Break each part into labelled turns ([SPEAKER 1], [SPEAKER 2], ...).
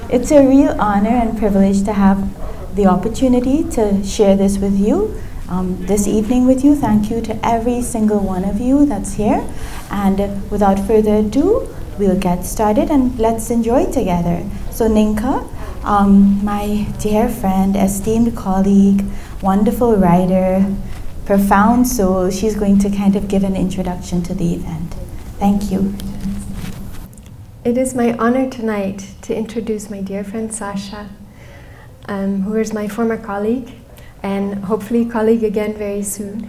[SPEAKER 1] It's a real honor and privilege to have the opportunity to share this with you, this evening with you. Thank you to every single one of you that's here. And without further ado, we'll get started and let's enjoy together. So Nynke, my dear friend, esteemed colleague, wonderful writer, profound soul, she's going to kind of give an introduction to the event. Thank you.
[SPEAKER 2] It is my honor tonight to introduce my dear friend Sasha, who is my former colleague and hopefully colleague again very soon.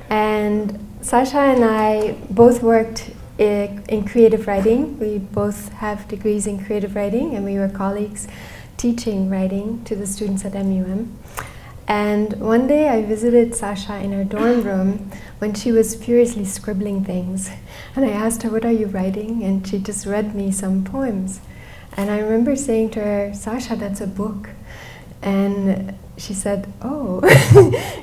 [SPEAKER 2] And Sasha and I both worked in creative writing. We both have degrees in creative writing and we were colleagues teaching writing to the students at MUM. And one day I visited Sasha in her dorm room when she was furiously scribbling things. And I asked her, "What are you writing?" And she just read me some poems. And I remember saying to her, "Sasha, that's a book." And she said, "Oh."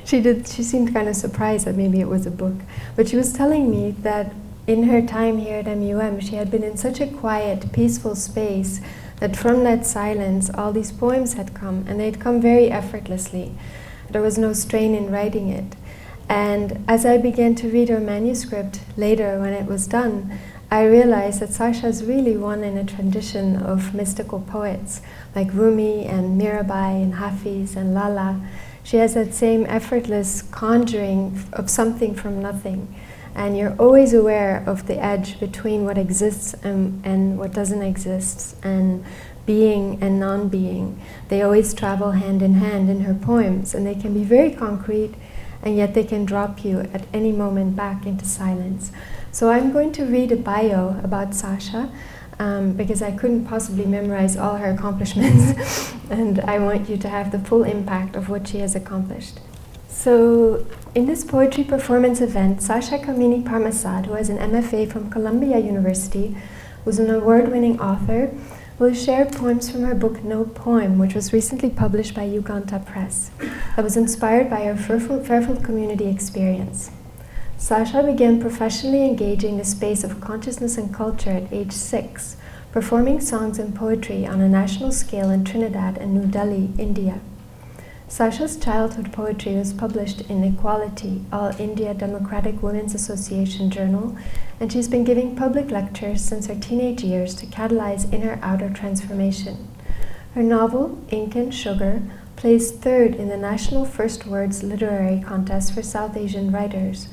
[SPEAKER 2] She seemed kind of surprised that maybe it was a book. But she was telling me that in her time here at MUM, she had been in such a quiet, peaceful space that from that silence, all these poems had come, and they'd come very effortlessly. There was no strain in writing it. And as I began to read her manuscript later when it was done, I realized that Sasha's really one in a tradition of mystical poets like Rumi and Mirabai and Hafiz and Lala. She has that same effortless conjuring of something from nothing. And you're always aware of the edge between what exists and what doesn't exist, and being and non-being. They always travel hand in hand in her poems, and they can be very concrete, and yet they can drop you at any moment back into silence. So I'm going to read a bio about Sasha, because I couldn't possibly memorize all her accomplishments, and I want you to have the full impact of what she has accomplished. So, in this poetry performance event, Sasha Kamini Parmasad, who has an MFA from Columbia University, who's an award-winning author, will share poems from her book No Poem, which was recently published by Yuganta Press, that was inspired by her Fairfield community experience. Sasha began professionally engaging the space of consciousness and culture at age 6, performing songs and poetry on a national scale in Trinidad and New Delhi, India. Sasha's childhood poetry was published in Equality, All India Democratic Women's Association journal, and she's been giving public lectures since her teenage years to catalyze inner-outer transformation. Her novel, Ink and Sugar, placed 3rd in the National First Words Literary Contest for South Asian writers.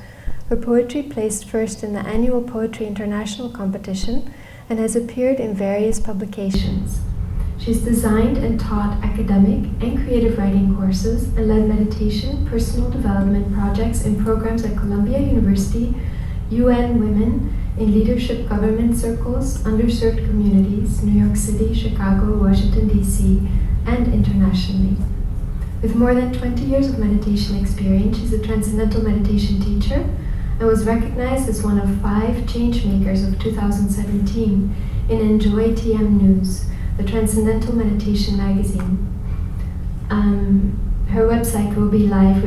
[SPEAKER 2] Her poetry placed 1st in the annual Poetry International competition and has appeared in various publications. She's designed and taught academic and creative writing courses and led meditation, personal development projects and programs at Columbia University, UN Women, in leadership government circles, underserved communities, New York City, Chicago, Washington, D.C., and internationally. With more than 20 years of meditation experience, she's a transcendental meditation teacher and was recognized as one of 5 change makers of 2017 in Enjoy TM News, the Transcendental Meditation magazine. Her website will be live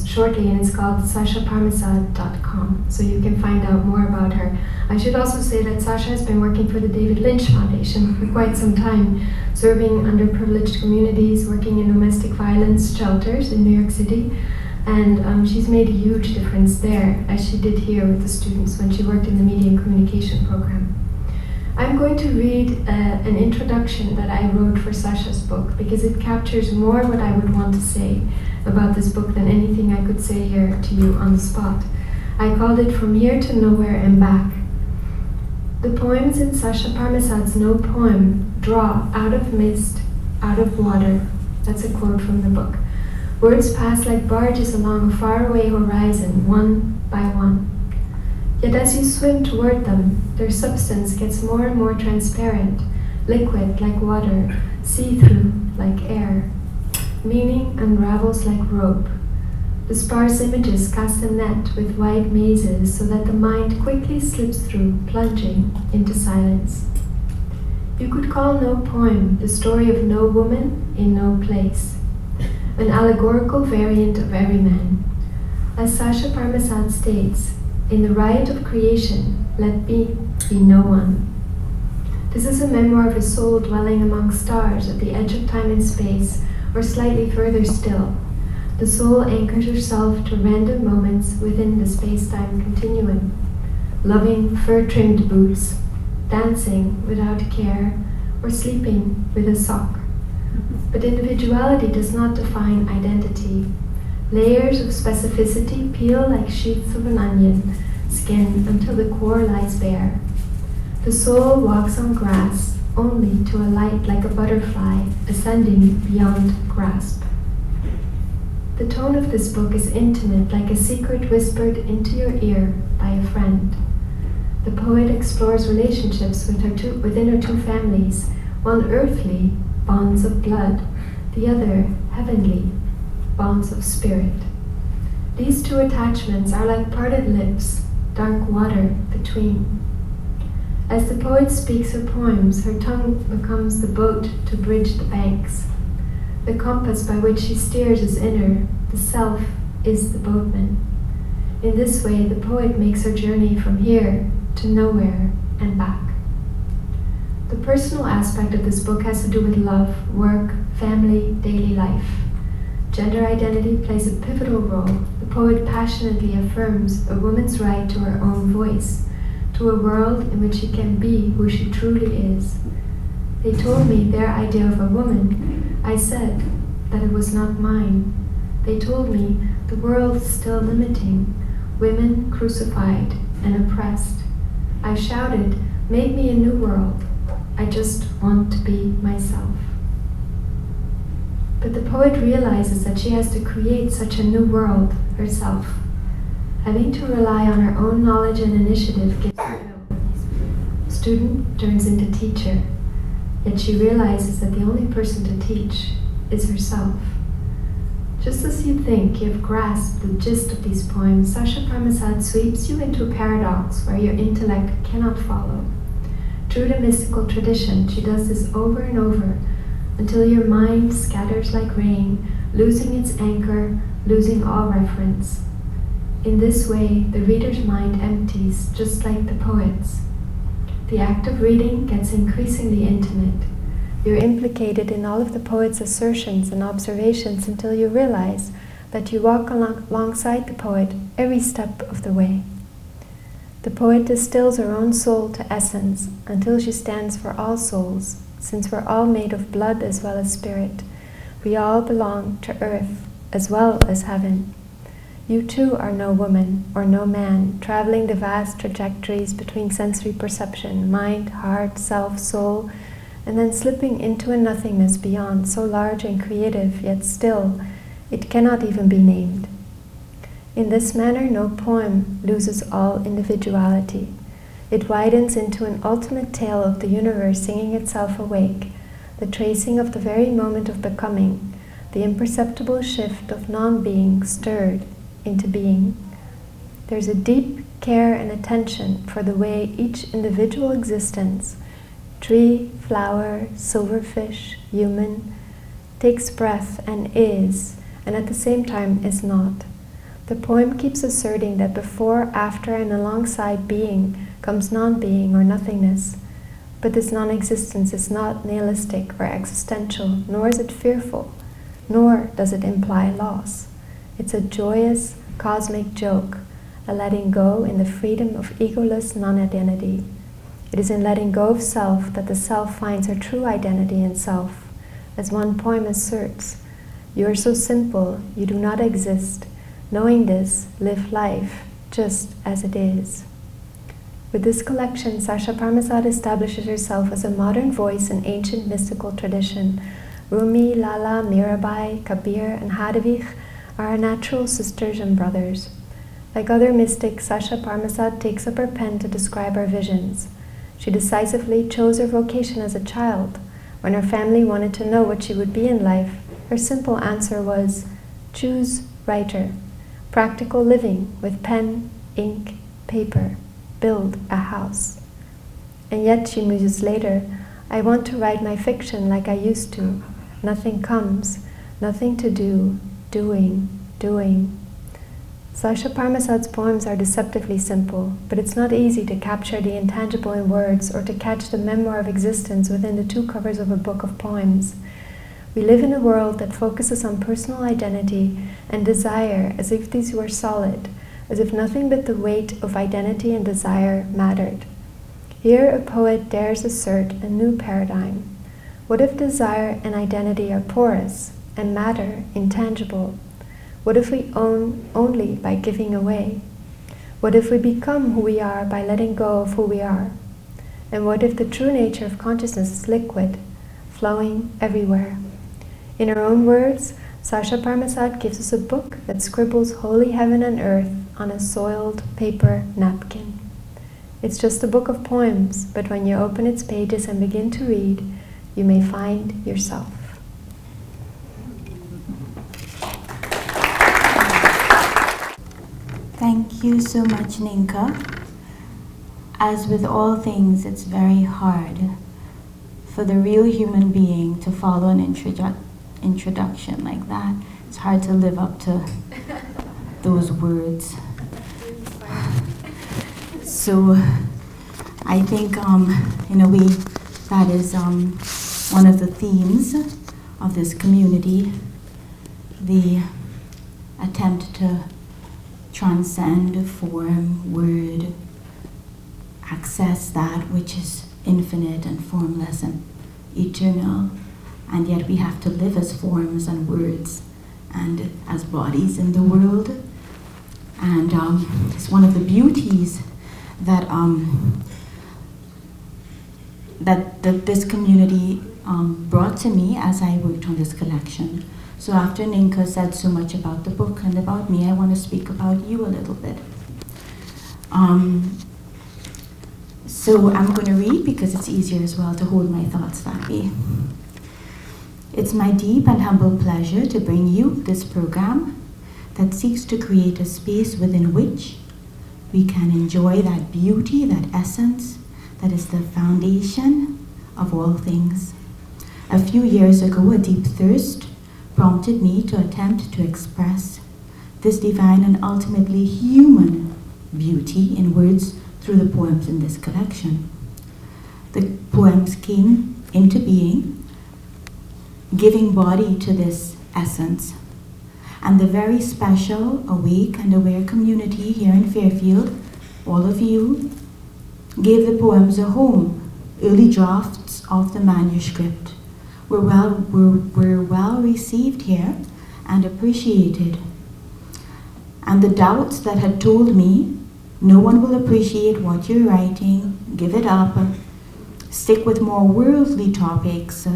[SPEAKER 2] shortly, and it's called sashaparmasad.com, so you can find out more about her. I should also say that Sasha has been working for the David Lynch Foundation for quite some time, serving underprivileged communities, working in domestic violence shelters in New York City, and she's made a huge difference there, as she did here with the students when she worked in the media and communication program. I'm going to read an introduction that I wrote for Sasha's book because it captures more what I would want to say about this book than anything I could say here to you on the spot. I called it From Here to Nowhere and Back. The poems in Sasha Parmasad's No Poem draw out of mist, out of water. That's a quote from the book. Words pass like barges along a faraway horizon, one by one. Yet as you swim toward them, their substance gets more and more transparent, liquid like water, see-through like air. Meaning unravels like rope. The sparse images cast a net with wide mazes so that the mind quickly slips through, plunging into silence. You could call No Poem the story of no woman in no place, an allegorical variant of Everyman. As Sasha Parmasad states, in the riot of creation, let me be no one. This is a memoir of a soul dwelling among stars at the edge of time and space, or slightly further still. The soul anchors herself to random moments within the space-time continuum, loving fur-trimmed boots, dancing without care, or sleeping with a sock. But individuality does not define identity. Layers of specificity peel like sheaths of an onion skin until the core lies bare. The soul walks on grass, only to alight like a butterfly, ascending beyond grasp. The tone of this book is intimate, like a secret whispered into your ear by a friend. The poet explores relationships within her two families, one earthly, bonds of blood, the other heavenly, bonds of spirit. These two attachments are like parted lips, dark water between. As the poet speaks her poems, her tongue becomes the boat to bridge the banks. The compass by which she steers is inner, the self is the boatman. In this way, the poet makes her journey from here to nowhere and back. The personal aspect of this book has to do with love, work, family, daily life. Gender identity plays a pivotal role. The poet passionately affirms a woman's right to her own voice, to a world in which she can be who she truly is. They told me their idea of a woman. I said that it was not mine. They told me the world still limiting, women crucified and oppressed. I shouted, make me a new world. I just want to be myself. But the poet realizes that she has to create such a new world herself. Having to rely on her own knowledge and initiative gives her no. Student turns into teacher, yet she realizes that the only person to teach is herself. Just as you think you have grasped the gist of these poems, Sasha Parmasad sweeps you into a paradox where your intellect cannot follow. True to mystical tradition, she does this over and over until your mind scatters like rain, losing its anchor, losing all reference. In this way, the reader's mind empties, just like the poet's. The act of reading gets increasingly intimate. You're implicated in all of the poet's assertions and observations until you realize that you walk alongside the poet every step of the way. The poet distills her own soul to essence until she stands for all souls, since we're all made of blood as well as spirit. We all belong to earth as well as heaven. You too are no woman or no man, traveling the vast trajectories between sensory perception, mind, heart, self, soul, and then slipping into a nothingness beyond, so large and creative, yet still, it cannot even be named. In this manner, no poem loses all individuality. It widens into an ultimate tale of the universe singing itself awake, the tracing of the very moment of becoming, the imperceptible shift of non-being stirred into being. There's a deep care and attention for the way each individual existence, tree, flower, silverfish, human, takes breath and is, and at the same time is not. The poem keeps asserting that before, after, and alongside being comes non-being or nothingness. But this non-existence is not nihilistic or existential, nor is it fearful, nor does it imply loss. It's a joyous, cosmic joke, a letting go in the freedom of egoless non-identity. It is in letting go of self that the self finds her true identity in self. As one poem asserts, you are so simple, you do not exist. Knowing this, live life just as it is. With this collection, Sasha Parmasad establishes herself as a modern voice in ancient mystical tradition. Rumi, Lala, Mirabai, Kabir, and Hadavich are our natural sisters and brothers. Like other mystics, Sasha Parmasad takes up her pen to describe her visions. She decisively chose her vocation as a child. When her family wanted to know what she would be in life, her simple answer was, choose writer. Practical living with pen, ink, paper. Build a house. And yet, she muses later, I want to write my fiction like I used to. Nothing comes, nothing to do, doing. Sasha Parmasad's poems are deceptively simple, but it's not easy to capture the intangible in words or to catch the memoir of existence within the two covers of a book of poems. We live in a world that focuses on personal identity and desire as if these were solid, as if nothing but the weight of identity and desire mattered. Here a poet dares assert a new paradigm. What if desire and identity are porous and matter intangible? What if we own only by giving away? What if we become who we are by letting go of who we are? And what if the true nature of consciousness is liquid, flowing everywhere? In her own words, Sasha Parmasad gives us a book that scribbles holy heaven and earth on a soiled paper napkin. It's just a book of poems, but when you open its pages and begin to read, you may find yourself.
[SPEAKER 1] Thank you so much, Nynke. As with all things, it's very hard for the real human being to follow an introduction like that. It's hard to live up to those words. So I think in a way that is one of the themes of this community, the attempt to transcend form, word, access that which is infinite and formless and eternal, and yet we have to live as forms and words and as bodies in the world. And it's one of the beauties that that this community brought to me as I worked on this collection. So after Nynke said so much about the book and about me, I want to speak about you a little bit. So I'm going to read because it's easier as well to hold my thoughts that way. It's my deep and humble pleasure to bring you this program that seeks to create a space within which we can enjoy that beauty, that essence, that is the foundation of all things. A few years ago, a deep thirst prompted me to attempt to express this divine and ultimately human beauty in words through the poems in this collection. The poems came into being, giving body to this essence. And the very special, awake and aware community here in Fairfield, all of you, gave the poems a home. Early drafts of the manuscript were well received here and appreciated. And the doubts that had told me, no one will appreciate what you're writing, give it up, stick with more worldly topics,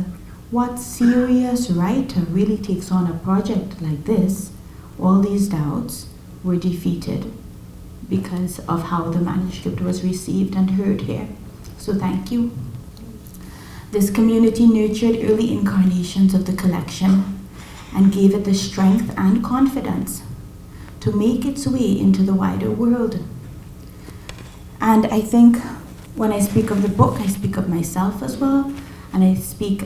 [SPEAKER 1] what serious writer really takes on a project like this, all these doubts were defeated because of how the manuscript was received and heard here. So thank you. This community nurtured early incarnations of the collection and gave it the strength and confidence to make its way into the wider world. And I think when I speak of the book, I speak of myself as well. And I think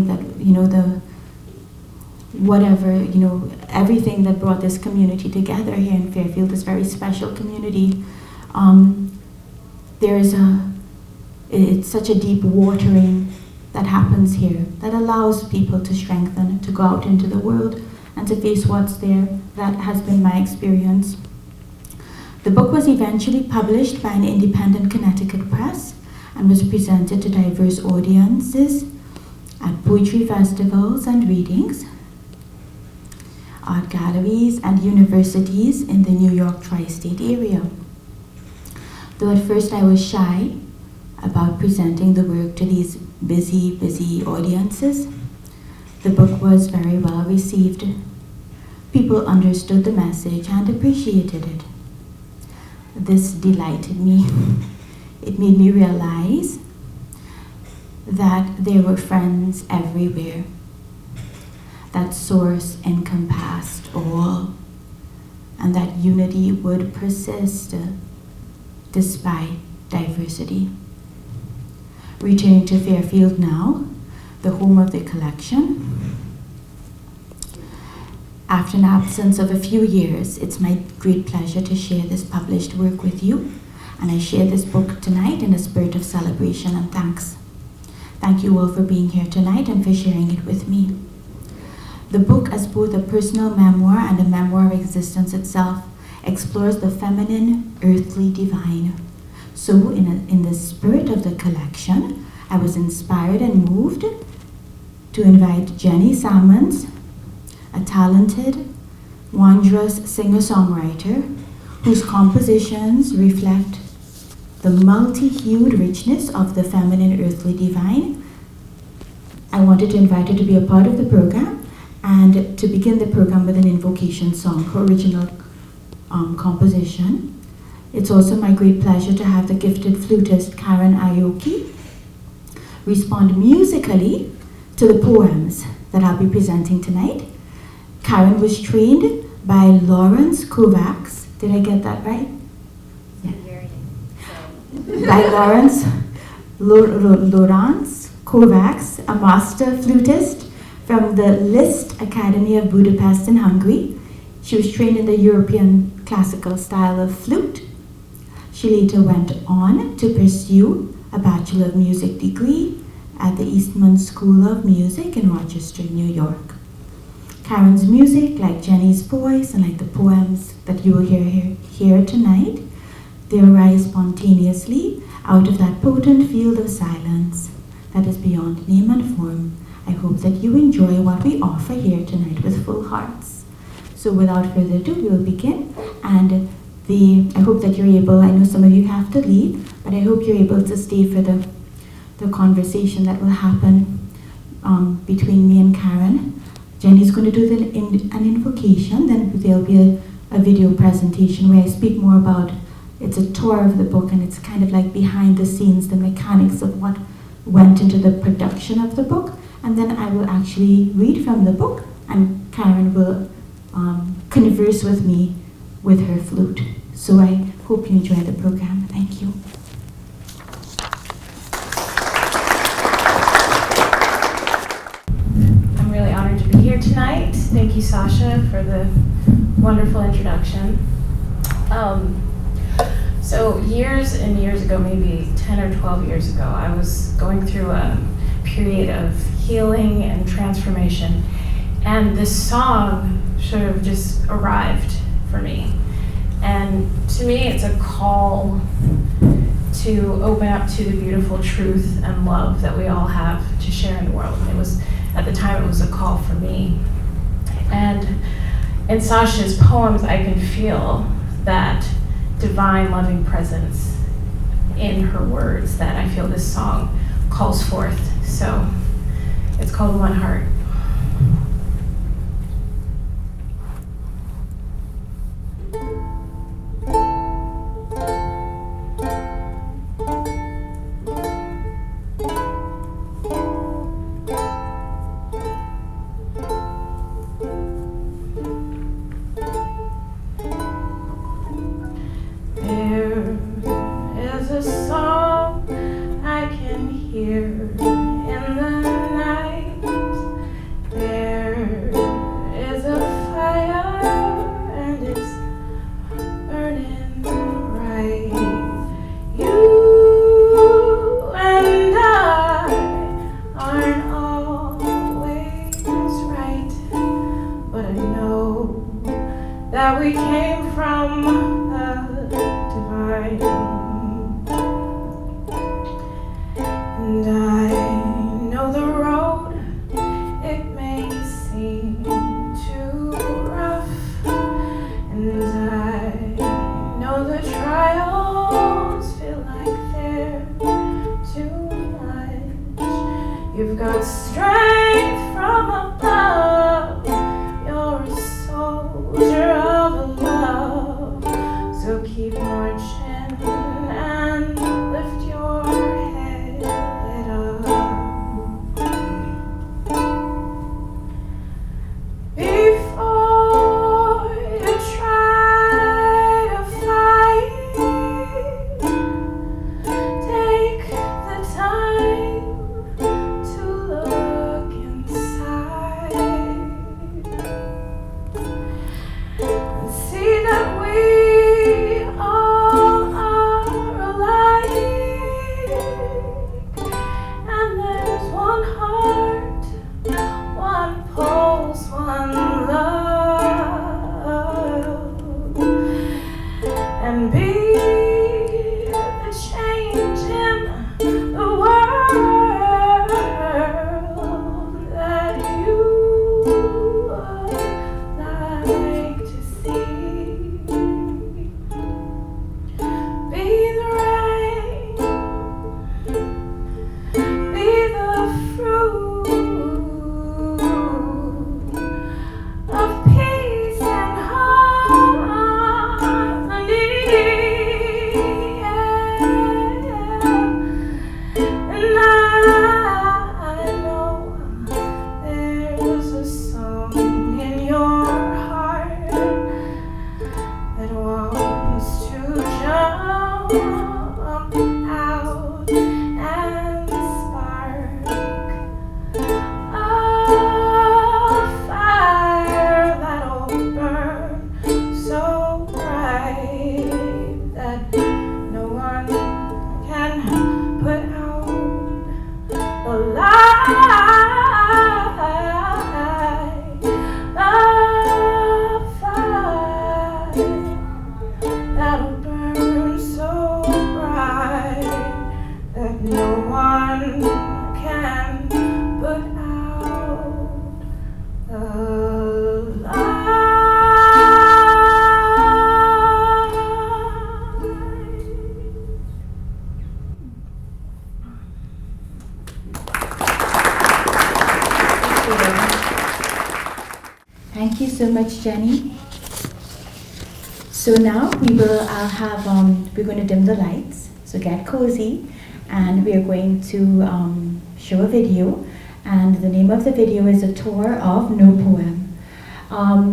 [SPEAKER 1] that, everything that brought this community together here in Fairfield, this very special community, it's such a deep watering that happens here that allows people to strengthen, to go out into the world and to face what's there. That has been my experience. The book was eventually published by an independent Connecticut press and was presented to diverse audiences at poetry festivals and readings, art galleries and universities in the New York tri-state area. Though at first I was shy about presenting the work to these busy audiences, the book was very well received. People understood the message and appreciated it. This delighted me. It made me realize that there were friends everywhere. That source encompassed all, and that unity would persist despite diversity. Returning to Fairfield now, the home of the collection, After an absence of a few years, it's my great pleasure to share this published work with you, and I share this book tonight in a spirit of celebration and thanks. Thank you all for being here tonight and for sharing it with me. The book, as both a personal memoir and a memoir of existence itself, explores the feminine, earthly, divine. So, in the spirit of the collection, I was inspired and moved to invite Jenny Sammons, a talented, wondrous singer-songwriter whose compositions reflect the multi-hued richness of the feminine, earthly, divine. I wanted to invite her to be a part of the program and to begin the program with an invocation song, her original composition. It's also my great pleasure to have the gifted flutist Karen Aoki respond musically to the poems that I'll be presenting tonight. Karen was trained by Lawrence Kovacs. Did I get that right? By Lawrence Kovacs, a master flutist from the Liszt Academy of Budapest in Hungary. She was trained in the European classical style of flute. She later went on to pursue a Bachelor of Music degree at the Eastman School of Music in Rochester, New York. Karen's music, like Jenny's voice and like the poems that you will hear tonight, they arise spontaneously out of that potent field of silence that is beyond name and form. I hope that you enjoy what we offer here tonight with full hearts. So without further ado, we will begin. And I hope that you're able, I know some of you have to leave, but I hope you're able to stay for the conversation that will happen between me and Karen. Jenny's going to do an invocation, then there'll be a video presentation where I speak more about, it's a tour of the book, and it's kind of like behind the scenes, the mechanics of what went into the production of the book. And then I will actually read from the book, and Karen will converse with me with her flute. So I hope you enjoy the program. Thank you.
[SPEAKER 3] I'm really honored to be here tonight. Thank you, Sasha, for the wonderful introduction. So years and years ago, maybe 10 or 12 years ago, I was going through a period of healing and transformation, and this song sort of just arrived for me. And to me, it's a call to open up to the beautiful truth and love that we all have to share in the world. And at the time, it was a call for me. And in Sasha's poems, I can feel that divine loving presence in her words that I feel this song calls forth. So it's called One Heart. That'll burn so bright that no one can put out the light.
[SPEAKER 1] Thank you so much, Jenny. So now we're going to dim the lights, so get cozy, and we are going to show a video, and the name of the video is A Tour of No Poem.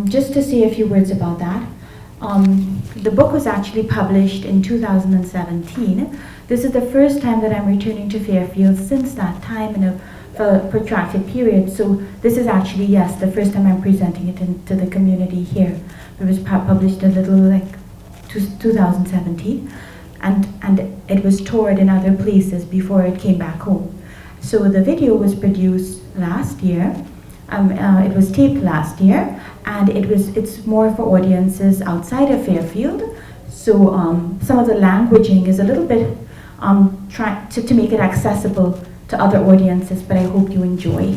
[SPEAKER 1] Just to say a few words about that, the book was actually published in 2017. This is the first time that I'm returning to Fairfield since that time in a protracted period, so this is actually, yes, the first time I'm presenting it to the community here. It was published a little like 2017, and it was toured in other places before it came back home. So the video was produced last year, it was taped last year, and it's more for audiences outside of Fairfield. So some of the languaging is a little bit trying to make it accessible to other audiences, but I hope you enjoy.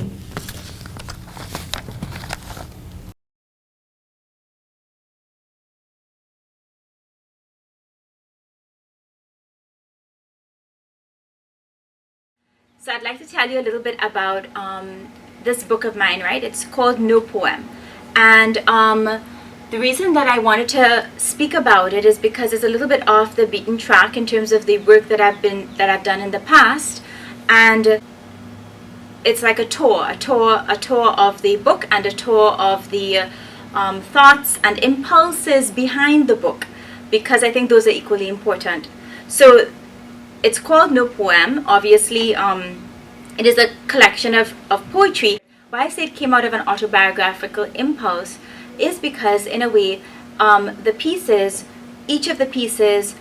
[SPEAKER 1] So I'd like to tell you a little bit about this book of mine, right? It's called No Poem. And the reason that I wanted to speak about it is because it's a little bit off the beaten track in terms of the work that I've done in the past. And it's like a tour of the book and a tour of the thoughts and impulses behind the book, because I think those are equally important. So it's called No Poem. Obviously, it is a collection of poetry. Why I say it came out of an autobiographical impulse is because, in a way, each of the pieces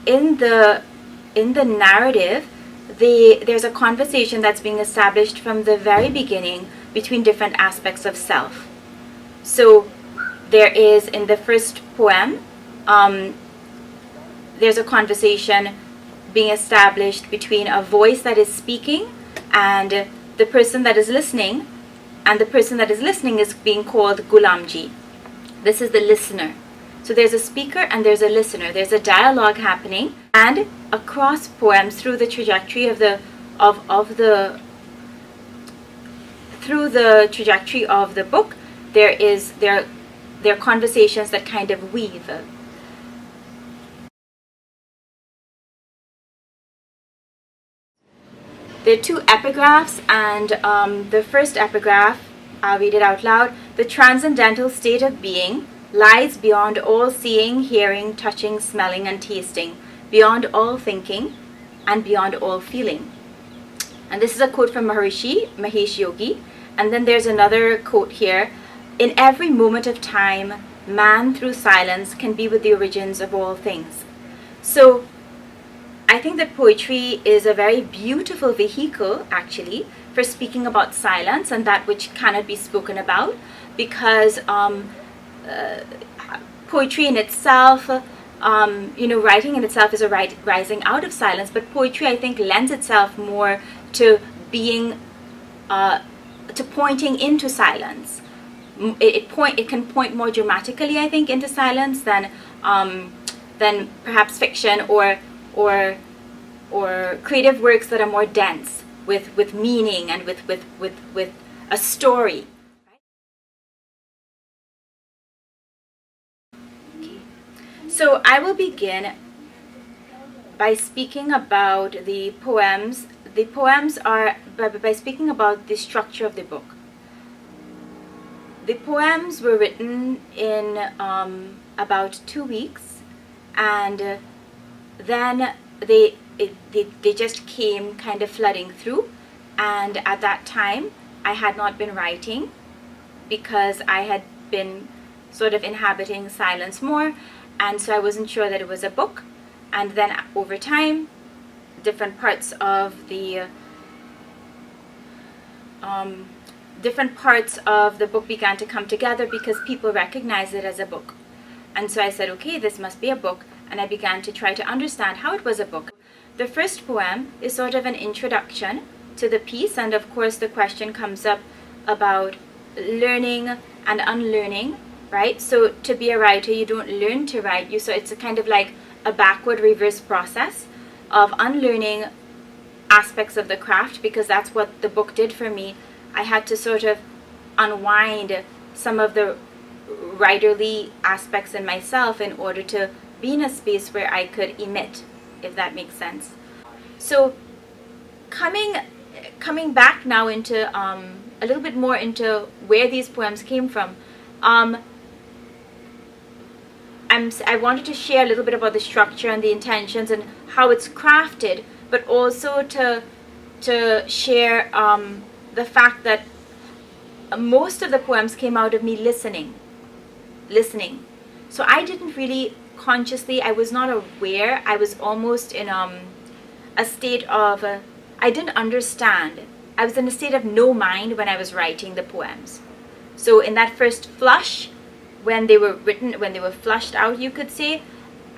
[SPEAKER 1] in the narrative, there's a conversation that's being established from the very beginning between different aspects of self. So there is, in the first poem, there's a conversation being established between a voice that is speaking and the person that is listening, and the person that is listening is being called Gulamji. This is the listener. So there's a speaker and there's a listener. There's a dialogue happening, and across poems through the trajectory of the trajectory of the book, there are conversations that kind of weave. There are two epigraphs, and the first epigraph, I'll read it out loud. The transcendental state of being lies beyond all seeing, hearing, touching, smelling, and tasting, beyond all thinking, and beyond all feeling. And this is a quote from Maharishi, Mahesh Yogi. And then there's another quote here. In every moment of time, man through silence can be with the origins of all things. So I think that poetry is a very beautiful vehicle, actually, for speaking about silence and that which cannot be spoken about, because poetry in itself, writing in itself is a rising out of silence, but poetry, I think, lends itself more to being, to pointing into silence. It can point more dramatically, I think, into silence than perhaps fiction or creative works that are more dense with meaning and with a story. Okay. So I will begin by speaking about the poems. The poems are by speaking about the structure of the book. The poems were written in about 2 weeks, and then they just came kind of flooding through. And at that time, I had not been writing because I had been sort of inhabiting silence more, and so I wasn't sure that it was a book. And then over time, different parts of the book began to come together because people recognized it as a book. And so I said, okay, this must be a book, and I began to try to understand how it was a book. The first poem is sort of an introduction to the piece, and of course the question comes up about learning and unlearning, right? So to be a writer, you don't learn to write, so it's a kind of like a backward reverse process of unlearning aspects of the craft, because that's what the book did for me. I had to sort of unwind some of the writerly aspects in myself in order to be in a space where I could emit, if that makes sense. So coming back now into a little bit more into where these poems came from, I wanted to share a little bit about the structure and the intentions and how it's crafted, but also to share the fact that most of the poems came out of me listening. So I didn't really consciously, I was not aware, I was almost in a state of, I didn't understand. I was in a state of no mind when I was writing the poems. So in that first flush, when they were written, when they were flushed out, you could say,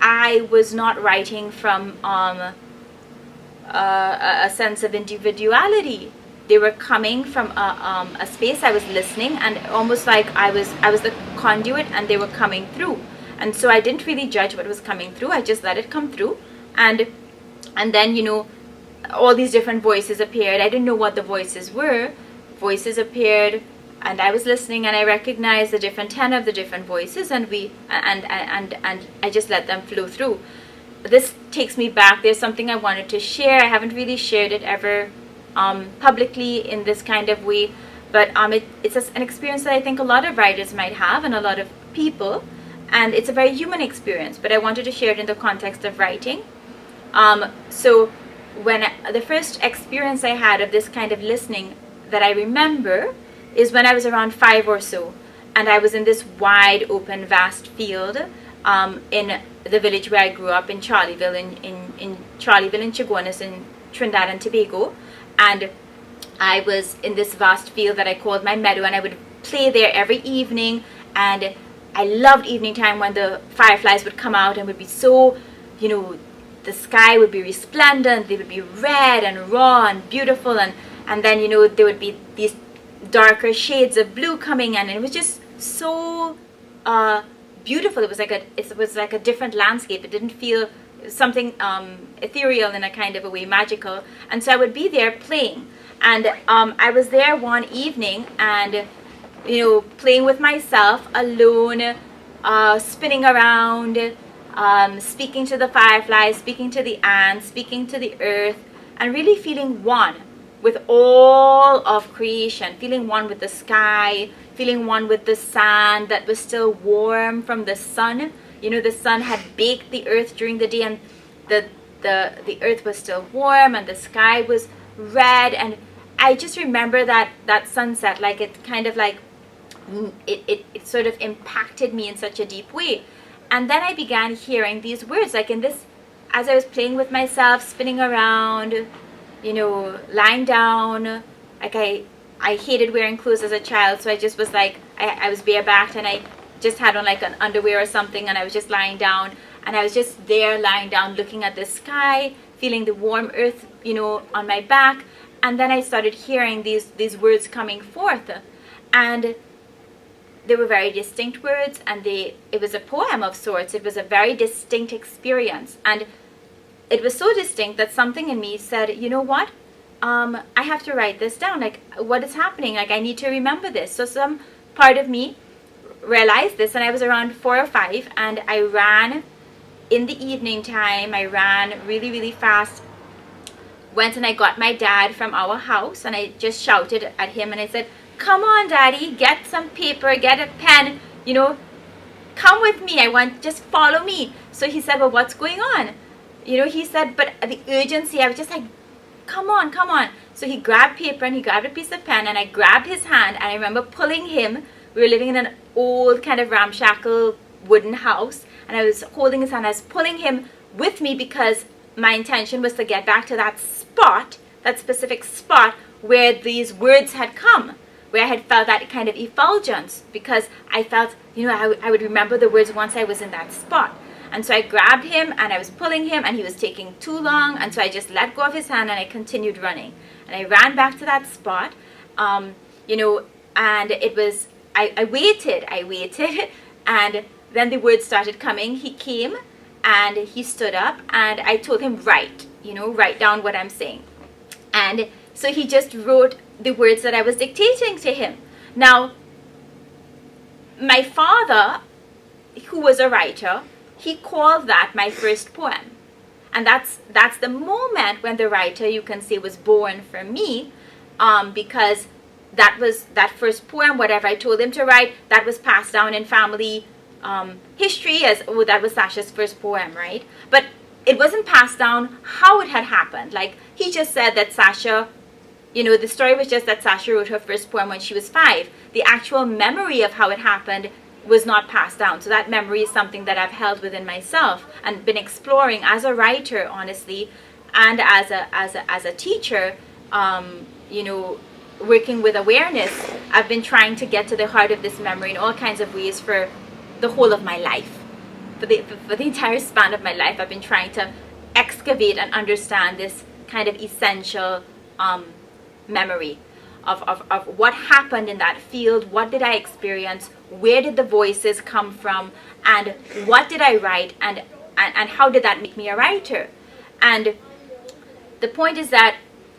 [SPEAKER 1] I was not writing from a sense of individuality. They were coming from a space. I was listening, and almost like I was the conduit, and they were coming through. And so I didn't really judge what was coming through. I just let it come through, and then, you know, all these different voices appeared. I didn't know what the voices were. Voices appeared, and I was listening, and I recognized the different tenor of the different voices, and I just let them flow through. This takes me back. There's something I wanted to share. I haven't really shared it ever publicly in this kind of way, but it's an experience that I think a lot of writers might have, and a lot of people, and it's a very human experience, but I wanted to share it in the context of writing. So when the first experience I had of this kind of listening that I remember is when I was around 5 or so, and I was in this wide open vast field in the village where I grew up in Charleville, in Charleville in Chaguanas in Trinidad and Tobago. And I was in this vast field that I called my meadow, and I would play there every evening, and I loved evening time when the fireflies would come out and would be so, you know, the sky would be resplendent, they would be red and raw and beautiful, and then, you know, there would be these darker shades of blue coming in, and it was just so beautiful. It was like a different landscape. It didn't feel something ethereal in a kind of a way, magical. And so I would be there playing, and I was there one evening, and, you know, playing with myself alone, spinning around, speaking to the fireflies, speaking to the ants, speaking to the earth, and really feeling one with all of creation, feeling one with the sky, feeling one with the sand that was still warm from the sun. You know, the sun had baked the earth during the day, and the earth was still warm, and the sky was red. And I just remember that sunset, like it kind of like, it sort of impacted me in such a deep way. And then I began hearing these words, like in this, as I was playing with myself, spinning around, you know, lying down. Like I hated wearing clothes as a child, so I just was like, I was barebacked, and I just had on like an underwear or something, and I was just lying down, and I was just there lying down looking at the sky, feeling the warm earth, you know, on my back. And then I started hearing these words coming forth, and they were very distinct words, and it was a poem of sorts. It was a very distinct experience, and it was so distinct that something in me said, you know what, I have to write this down. Like, what is happening? Like, I need to remember this. So some part of me realized this, and I was around 4 or 5, and I ran in the evening time. I ran really, really fast, went and I got my dad from our house, and I just shouted at him, and I said, come on, Daddy, get some paper, get a pen, you know, come with me, just follow me. So he said, well, what's going on? You know, he said, but the urgency, I was just like, come on, come on. So he grabbed paper, and he grabbed a piece of pen, and I grabbed his hand, and I remember pulling him. We were living in an old kind of ramshackle wooden house, and I was holding his hand. I was pulling him with me because my intention was to get back to that spot, that specific spot where these words had come, where I had felt that kind of effulgence, because I felt, I would remember the words once I was in that spot. And so I grabbed him and I was pulling him and he was taking too long, and so I just let go of his hand and I continued running. And I ran back to that spot, and it was, I waited, and then the words started coming. He came and he stood up and I told him, write down what I'm saying. And so he just wrote the words that I was dictating to him. Now, my father, who was a writer, he called that my first poem. And that's the moment when the writer, you can say, was born for me, because that first poem, whatever I told him to write, that was passed down in family history as, that was Sasha's first poem, right? But it wasn't passed down how it had happened. Like, he just said that Sasha, the story was just that Sasha wrote her first poem when she was 5. The actual memory of how it happened was not passed down. So that memory is something that I've held within myself and been exploring as a writer, honestly, and as a teacher, working with awareness. I've been trying to get to the heart of this memory in all kinds of ways for the whole of my life. For the entire span of my life, I've been trying to excavate and understand this kind of essential memory of what happened in that field, what did I experience, where did the voices come from, and what did I write, and how did that make me a writer. And the point is that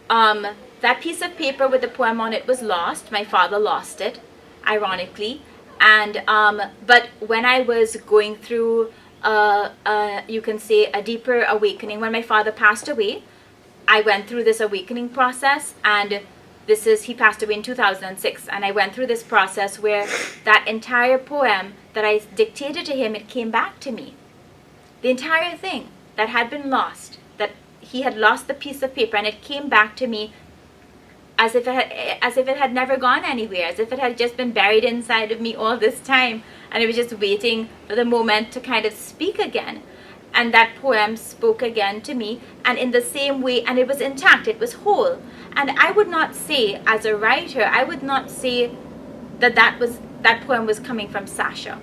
[SPEAKER 1] that piece of paper with the poem on it was lost. My father lost it, ironically. And but when I was going through you can say a deeper awakening, when my father passed away, I went through this awakening process, and he passed away in 2006, and I went through this process where that entire poem that I dictated to him, it came back to me. The entire thing that had been lost, that he had lost the piece of paper, and it came back to me as if it had never gone anywhere, as if it had just been buried inside of me all this time, and it was just waiting for the moment to kind of speak again. And that poem spoke again to me, and in the same way, and it was intact, it was whole. And I would not say, as a writer, I would not say that poem was coming from Sasha.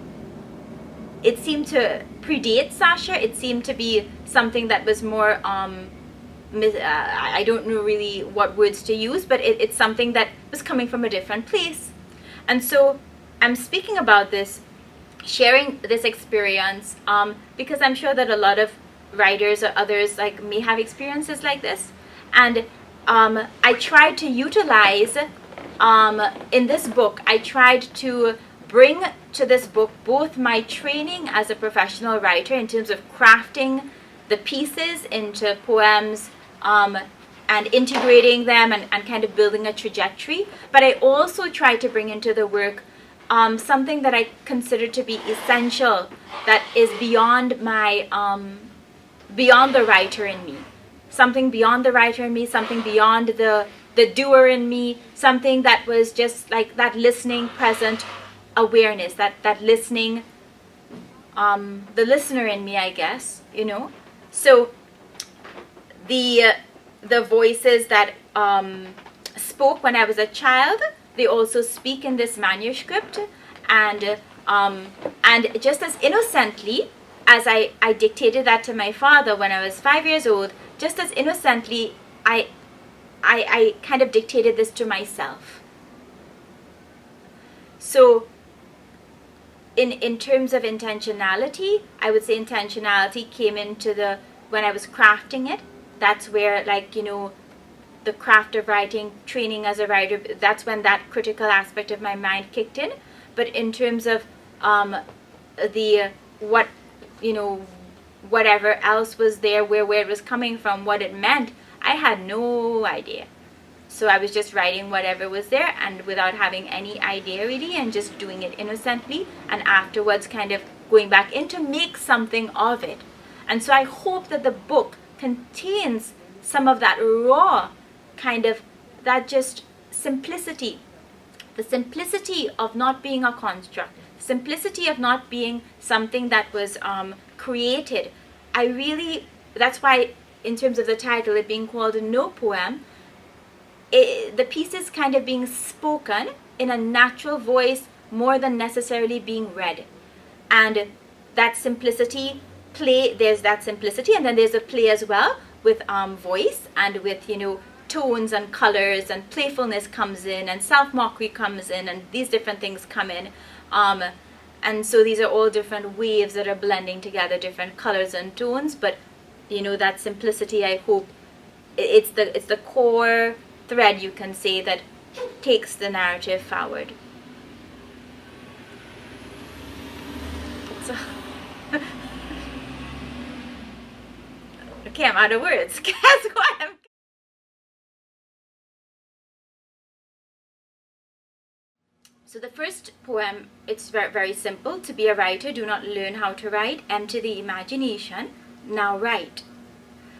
[SPEAKER 1] It seemed to predate Sasha. It seemed to be something that was more, I don't know really what words to use, but it's something that was coming from a different place. And so I'm speaking about this, sharing this experience, because I'm sure that a lot of writers or others may have experiences like this. And I tried to utilize, in this book, I tried to bring to this book both my training as a professional writer in terms of crafting the pieces into poems, and integrating them and kind of building a trajectory. But I also tried to bring into the work something that I consider to be essential, that is beyond beyond the writer in me. Something beyond the writer in me, something beyond the doer in me, something that was just like that listening, present awareness, that listening, the listener in me, I guess, So the voices that spoke when I was a child, they also speak in this manuscript, and just as innocently as I dictated that to my father when I was 5 years old, just as innocently I kind of dictated this to myself. So in terms of intentionality, I would say intentionality came into when I was crafting it. That's where, the craft of writing, training as a writer, that's when that critical aspect of my mind kicked in. But in terms of whatever else was there, where it was coming from, what it meant, I had no idea. So I was just writing whatever was there, and without having any idea really, and just doing it innocently, and afterwards kind of going back in to make something of it. And so I hope that the book contains some of that raw kind of, that just simplicity, the simplicity of not being a construct, simplicity of not being something that was created. That's why in terms of the title, it being called No Poem, the piece is kind of being spoken in a natural voice more than necessarily being read. And that simplicity, there's that simplicity, and then there's a play as well with voice and with, tones and colors, and playfulness comes in, and self-mockery comes in, and these different things come in. And so these are all different waves that are blending together, different colors and tones, but that simplicity, I hope, it's the core thread, you can say, that takes the narrative forward. So okay, I'm out of words. Guess what? So the first poem, it's very, very simple. To be a writer, do not learn how to write. Empty the imagination. Now write.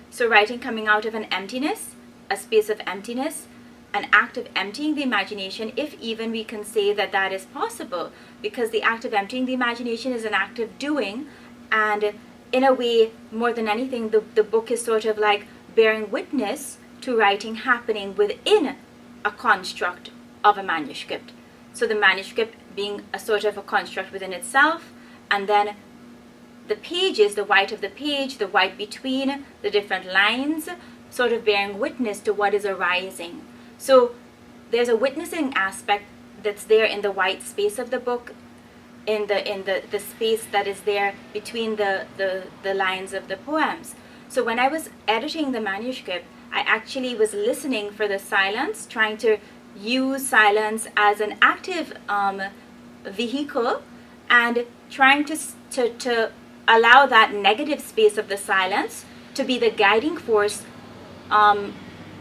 [SPEAKER 1] So writing coming out of an emptiness, a space of emptiness, an act of emptying the imagination, if even we can say that that is possible, because the act of emptying the imagination is an act of doing, and in a way, more than anything, the book is sort of like bearing witness to writing happening within a construct of a manuscript. So the manuscript being a sort of a construct within itself, and then the pages, the white of the page, the white between the different lines, sort of bearing witness to what is arising. So there's a witnessing aspect that's there in the white space of the book, in the space that is there between the lines of the poems. So when I was editing the manuscript, I actually was listening for the silence, trying to use silence as an active vehicle, and trying to allow that negative space of the silence to be the guiding force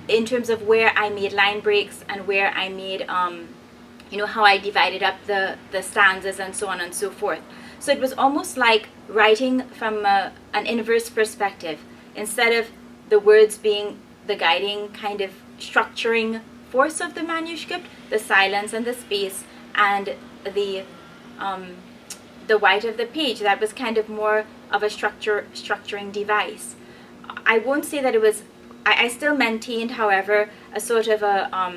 [SPEAKER 1] in terms of where I made line breaks and where I made how I divided up the stanzas and so on and so forth. So it was almost like writing from an inverse perspective. Instead of the words being the guiding kind of structuring force of the manuscript, the silence and the space and the white of the page, that was kind of more of a structuring device. I won't say that it was, I still maintained, however, a sort of a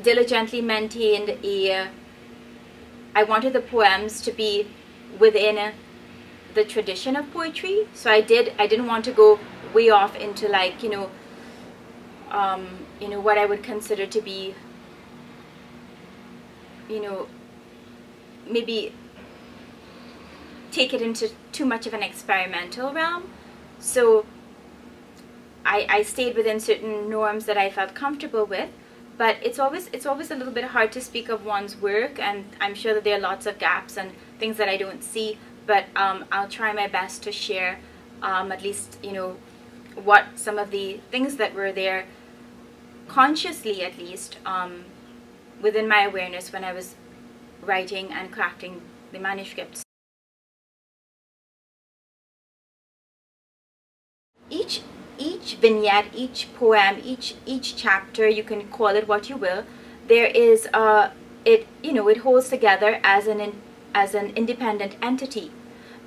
[SPEAKER 1] diligently maintained I wanted the poems to be within the tradition of poetry. So I didn't want to go way off into like, what I would consider to be, maybe take it into too much of an experimental realm. So I stayed within certain norms that I felt comfortable with, but it's always a little bit hard to speak of one's work, and I'm sure that there are lots of gaps and things that I don't see, but I'll try my best to share at least, what some of the things that were there consciously, at least, within my awareness when I was writing and crafting the manuscripts. Each vignette, each poem, each chapter, you can call it what you will, there is it holds together as an independent entity.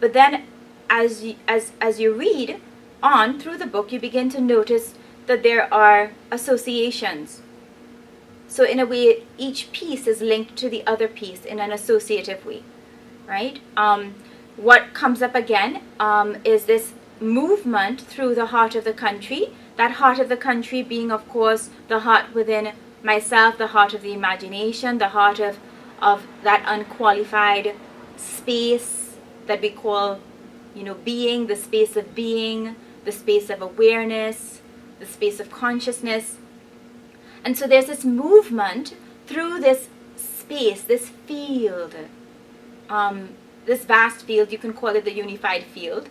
[SPEAKER 1] But then as you read on through the book, you begin to notice that there are associations. So in a way, each piece is linked to the other piece in an associative way, right? What comes up again is this movement through the heart of the country, that heart of the country being, of course, the heart within myself, the heart of the imagination, the heart of that unqualified space that we call, being, the space of being, the space of awareness, the space of consciousness. And so there's this movement through this space, this field, this vast field. You can call it the unified field.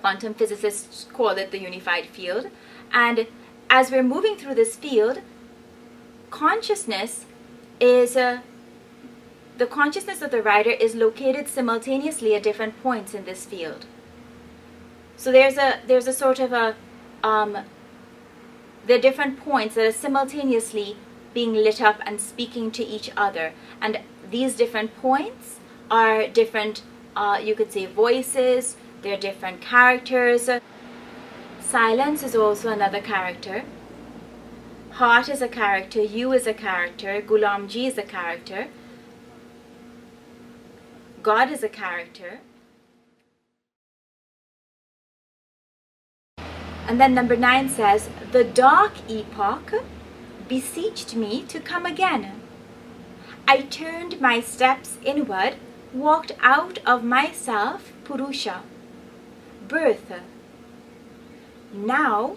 [SPEAKER 1] Quantum physicists call it the unified field. And as we're moving through this field, consciousness is the consciousness of the writer is located simultaneously at different points in this field. So there's a sort of there are different points that are simultaneously being lit up and speaking to each other, and these different points are different, you could say, voices, There are different characters. Silence is also another character. Heart is a character. You is a character. Gulamji is a character. God is a character. And then number 9 says, the dark epoch beseeched me to come again. I turned my steps inward, walked out of myself, Purusha, birth. Now,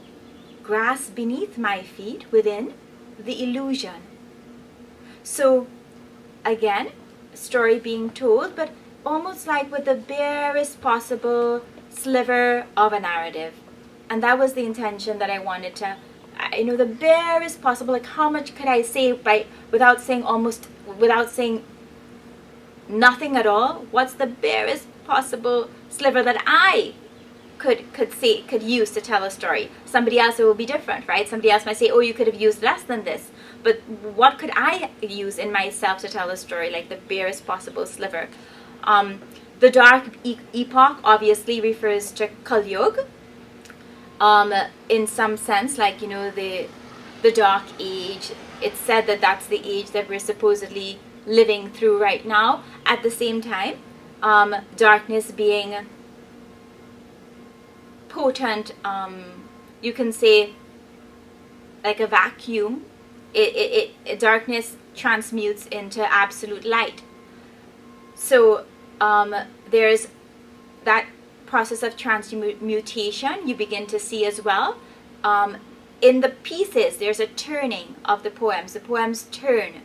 [SPEAKER 1] grass beneath my feet within the illusion. So, again, story being told, but almost like with the barest possible sliver of a narrative. And that was the intention that I wanted to, the barest possible, like how much could I say without saying nothing at all? What's the barest possible sliver that I could use to tell a story? Somebody else, it will be different, right? Somebody else might say, oh, you could have used less than this. But what could I use in myself to tell a story, like the barest possible sliver? The dark epoch obviously refers to Kali Yuga. In some sense, like, the dark age. It's said that that's the age that we're supposedly living through right now. At the same time, darkness being potent, you can say like a vacuum, darkness transmutes into absolute light. So there's that process of transmutation you begin to see as well. In the pieces, there's a turning of the poems. The poems turn.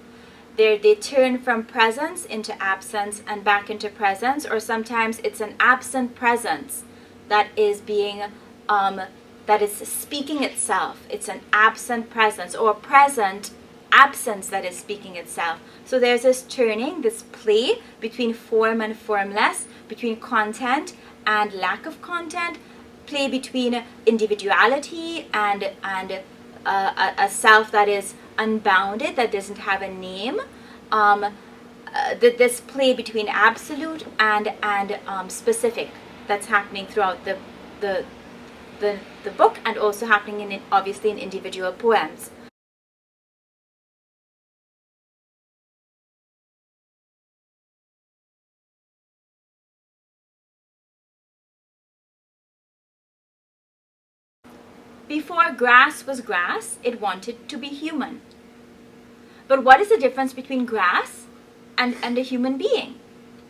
[SPEAKER 1] They turn from presence into absence and back into presence, or sometimes it's an absent presence that is being, that is speaking itself. It's an absent presence, or present absence that is speaking itself. So there's this turning, this play between form and formless, between content and lack of content, play between individuality and a self that is unbounded, that doesn't have a name. This play between absolute and specific that's happening throughout the book, and also happening obviously in individual poems. Before grass was grass, it wanted to be human. But what is the difference between grass and a human being?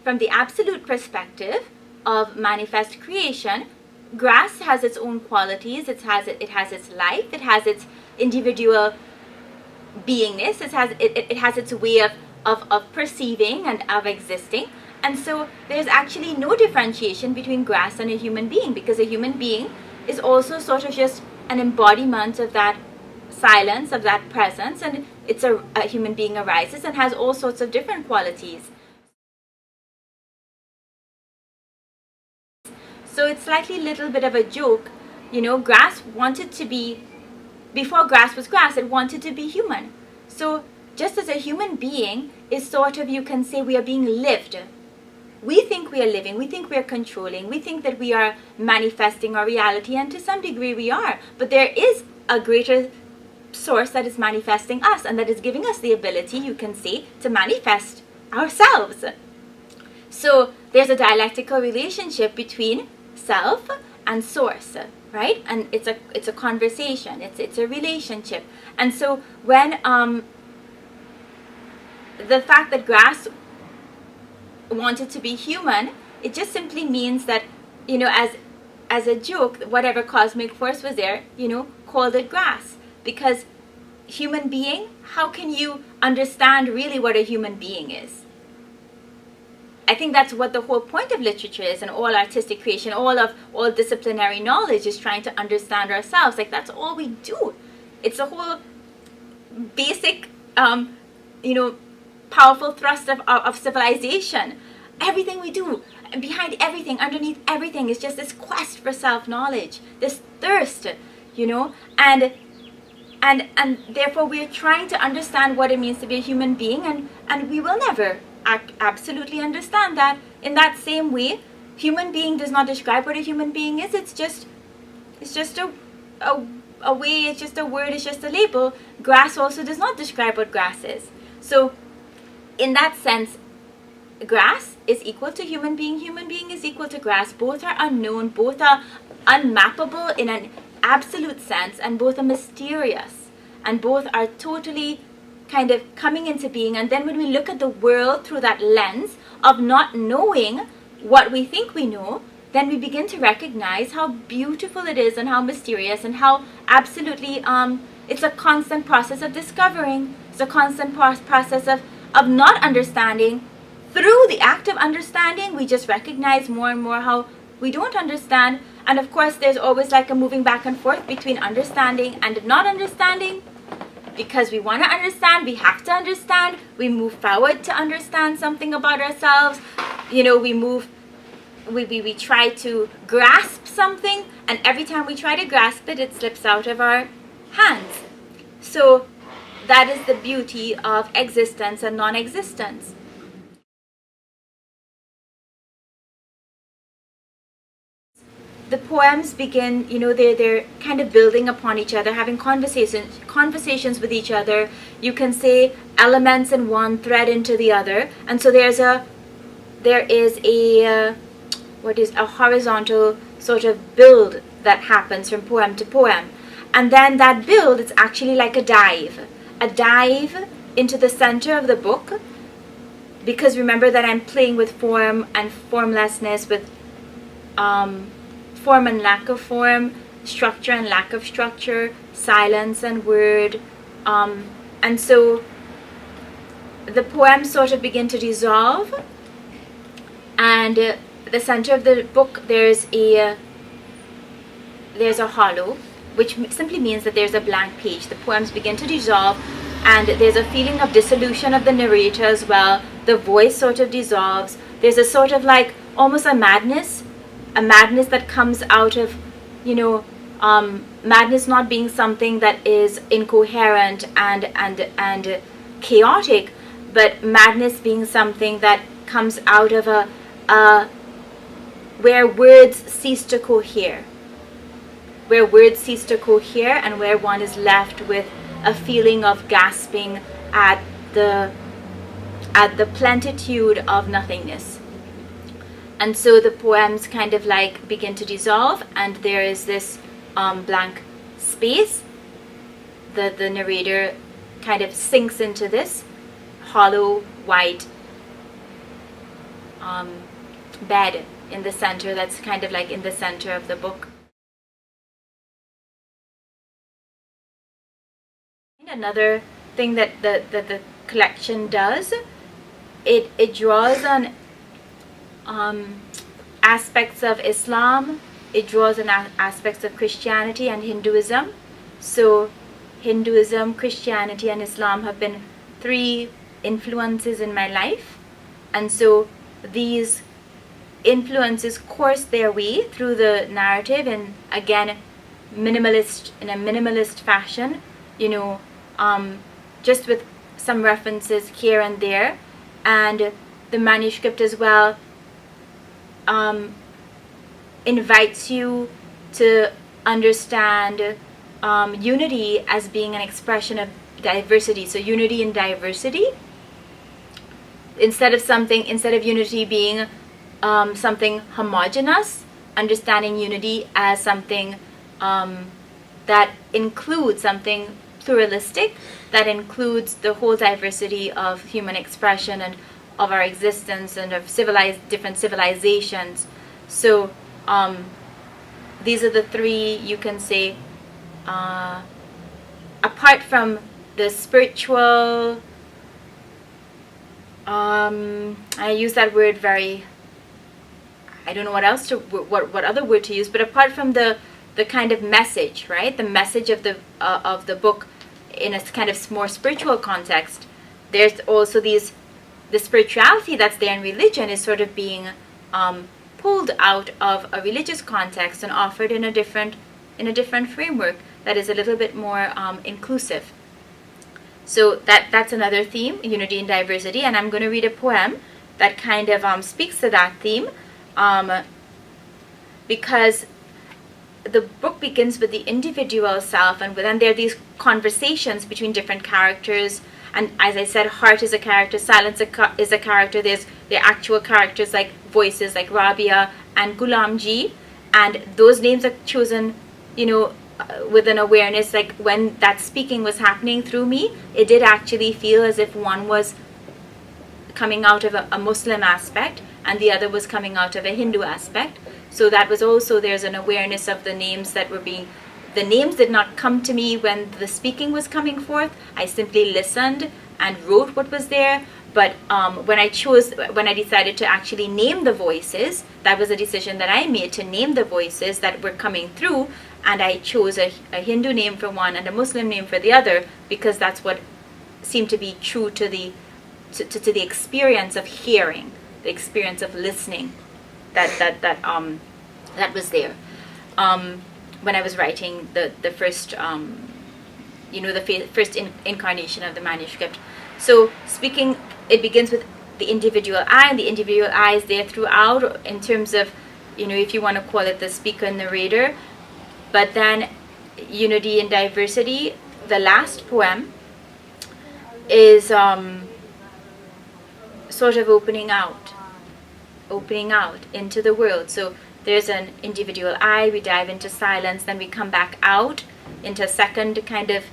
[SPEAKER 1] From the absolute perspective of manifest creation, grass has its own qualities, it has its life, it has its individual beingness, it has its way of perceiving and of existing. And so there's actually no differentiation between grass and a human being, because a human being is also sort of just an embodiment of that silence, of that presence, and it's a human being arises and has all sorts of different qualities. So it's slightly little bit of a joke, grass wanted to be, before grass was grass, it wanted to be human. So just as a human being is sort of, you can say, we are being lived. We think we are living, we think we are controlling, we think that we are manifesting our reality, and to some degree we are. But there is a greater source that is manifesting us, and that is giving us the ability, you can say, to manifest ourselves. So there's a dialectical relationship between self and source, right? And it's a conversation, it's a relationship. And so when the fact that grass wanted to be human, it just simply means that, as a joke, whatever cosmic force was there, called it grass. Because human being, how can you understand really what a human being is? I think that's what the whole point of literature is, and all artistic creation, all disciplinary knowledge is trying to understand ourselves. Like, that's all we do. It's a whole basic, powerful thrust of civilization. Everything we do, behind everything, underneath everything, is just this quest for self-knowledge, this thirst, and therefore we're trying to understand what it means to be a human being, and we will never absolutely understand that. In that same way, human being does not describe what a human being is. It's just a way, it's just a word, it's just a label. Grass also does not describe what grass is. So in that sense, grass is equal to human being is equal to grass. Both are unknown, both are unmappable in an absolute sense, and both are mysterious, and both are totally kind of coming into being. And then when we look at the world through that lens of not knowing what we think we know, then we begin to recognize how beautiful it is and how mysterious and how absolutely it's a constant process of discovering. It's a constant process of not understanding. Through the act of understanding, we just recognize more and more how we don't understand. And of course, there's always like a moving back and forth between understanding and not understanding. Because we want to understand, we have to understand. We move forward to understand something about ourselves. You know, we try to grasp something, and every time we try to grasp it, it slips out of our hands. So that is the beauty of existence and non-existence. The poems begin, you know, they're kind of building upon each other, having conversations with each other. You can say elements in one thread into the other, and so there is a horizontal sort of build that happens from poem to poem, and then that build is actually like a dive into the center of the book. Because remember that I'm playing with form and formlessness, with form and lack of form, structure and lack of structure, silence and word. And so the poems sort of begin to dissolve, and the center of the book there's a hollow, which simply means that there's a blank page. The poems begin to dissolve, and there's a feeling of dissolution of the narrator as well. The voice sort of dissolves. There's a sort of like almost a madness that comes out of, you know, madness not being something that is incoherent and chaotic, but madness being something that comes out of where words cease to cohere, and where one is left with a feeling of gasping at the plenitude of nothingness. And so the poems kind of like begin to dissolve, and there is this blank space. The narrator kind of sinks into this hollow white bed in the center, that's kind of like in the center of the book. Another thing that the collection does, it draws on aspects of Islam, it draws on aspects of Christianity and Hinduism. So Hinduism, Christianity and Islam have been three influences in my life, and so these influences course their way through the narrative in, again, in a minimalist fashion, you know, just with some references here and there. And the manuscript as well invites you to understand unity as being an expression of diversity. So unity in diversity, instead of unity being something homogeneous, understanding unity as something that includes something pluralistic, that includes the whole diversity of human expression and of our existence and of different civilizations. So these are the three, you can say, apart from the spiritual, I use that word very, I don't know what else what other word to use, but apart from the kind of message, right? The message of the book in a kind of more spiritual context, there's also the spirituality that's there in religion is sort of being pulled out of a religious context and offered in a different framework that is a little bit more inclusive. So that's another theme, unity and diversity, and I'm going to read a poem that kind of speaks to that theme. because the book begins with the individual self, and then there are these conversations between different characters. And as I said, heart is a character, silence is a character. There are actual characters like voices like Rabia and Gulamji, and those names are chosen, with an awareness. Like when that speaking was happening through me, it did actually feel as if one was coming out of a Muslim aspect and the other was coming out of a Hindu aspect. So that was also, there's an awareness of the names that were being, the names did not come to me when the speaking was coming forth. I simply listened and wrote what was there. But when I decided to actually name the voices, that was a decision that I made to name the voices that were coming through. And I chose a Hindu name for one and a Muslim name for the other, because that's what seemed to be true to the experience of hearing, the experience of listening that was there when I was writing the first first incarnation of the manuscript. So speaking, it begins with the individual I, and the individual I is there throughout in terms of, if you want to call it the speaker narrator. But then unity and diversity, the last poem is sort of opening out into the world. So there's an individual I, we dive into silence, then we come back out into a second kind of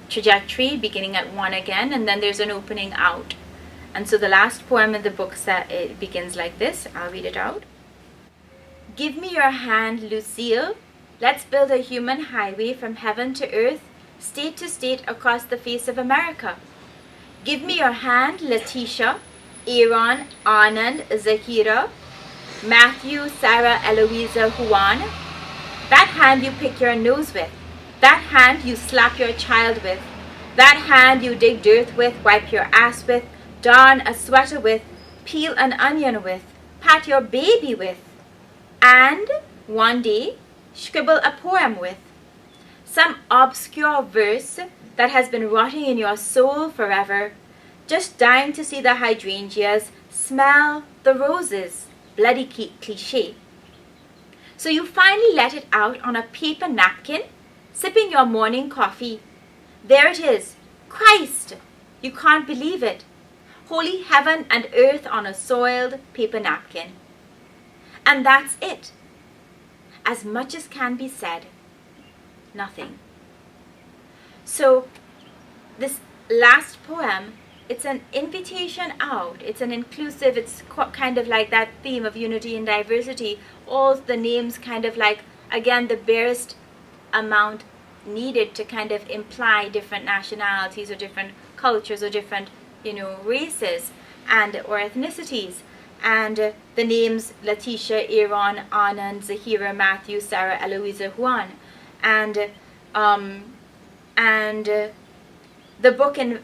[SPEAKER 1] trajectory, beginning at one again, and then there's an opening out. And so the last poem in the book it begins like this. I'll read it out. Give me your hand, Lucille. Let's build a human highway from heaven to earth, state to state across the face of America. Give me your hand, Letitia, Aaron, Anand, Zahira, Matthew, Sarah, Eloisa, Juan. That hand you pick your nose with. That hand you slap your child with. That hand you dig dirt with, wipe your ass with, darn a sweater with, peel an onion with, pat your baby with, and one day scribble a poem with. Some obscure verse that has been rotting in your soul forever, just dying to see the hydrangeas, smell the roses, bloody cliche. So you finally let it out on a paper napkin, sipping your morning coffee. There it is. Christ! You can't believe it. Holy heaven and earth on a soiled paper napkin. And that's it. As much as can be said, nothing. So this last poem, it's an invitation out. It's an inclusive, it's kind of like that theme of unity and diversity. All the names kind of like, again, the barest amount needed to kind of imply different nationalities or different cultures or different, races or ethnicities. And the names Letitia, Aaron, Anand, Zahira, Matthew, Sarah, Eloisa, Juan. And the book in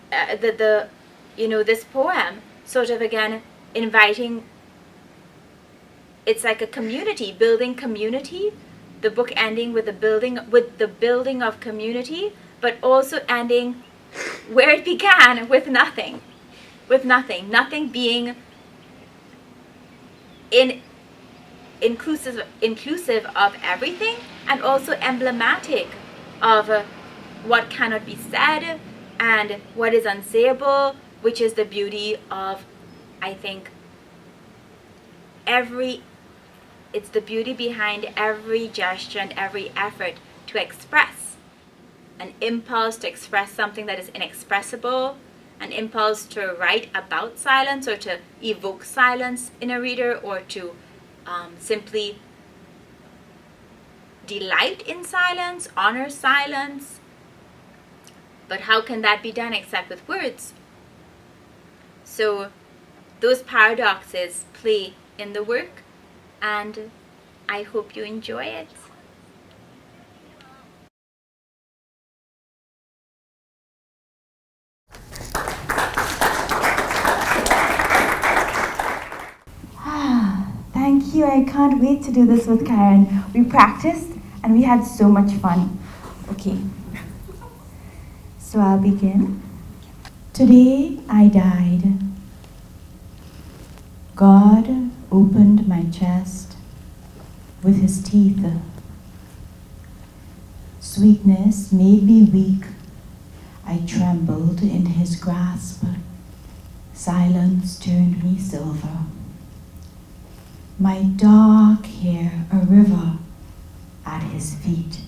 [SPEAKER 1] this poem sort of again inviting, it's like a community, building community. The book ending with the building of community, but also ending where it began, with nothing. Nothing being inclusive of everything, and also emblematic of what cannot be said and what is unsayable, which is the beauty of, I think, it's the beauty behind every gesture and every effort to express. An impulse to express something that is inexpressible, an impulse to write about silence or to evoke silence in a reader, or to simply delight in silence, honor silence. But how can that be done except with words? So those paradoxes play in the work, and I hope you enjoy it.
[SPEAKER 4] Thank you. I can't wait to do this with Karen. We practiced and we had so much fun. Okay. So I'll begin. Today I died. God
[SPEAKER 1] opened my chest with his teeth. Sweetness made me weak. I trembled in his grasp. Silence turned me silver. My dark hair a river at his feet.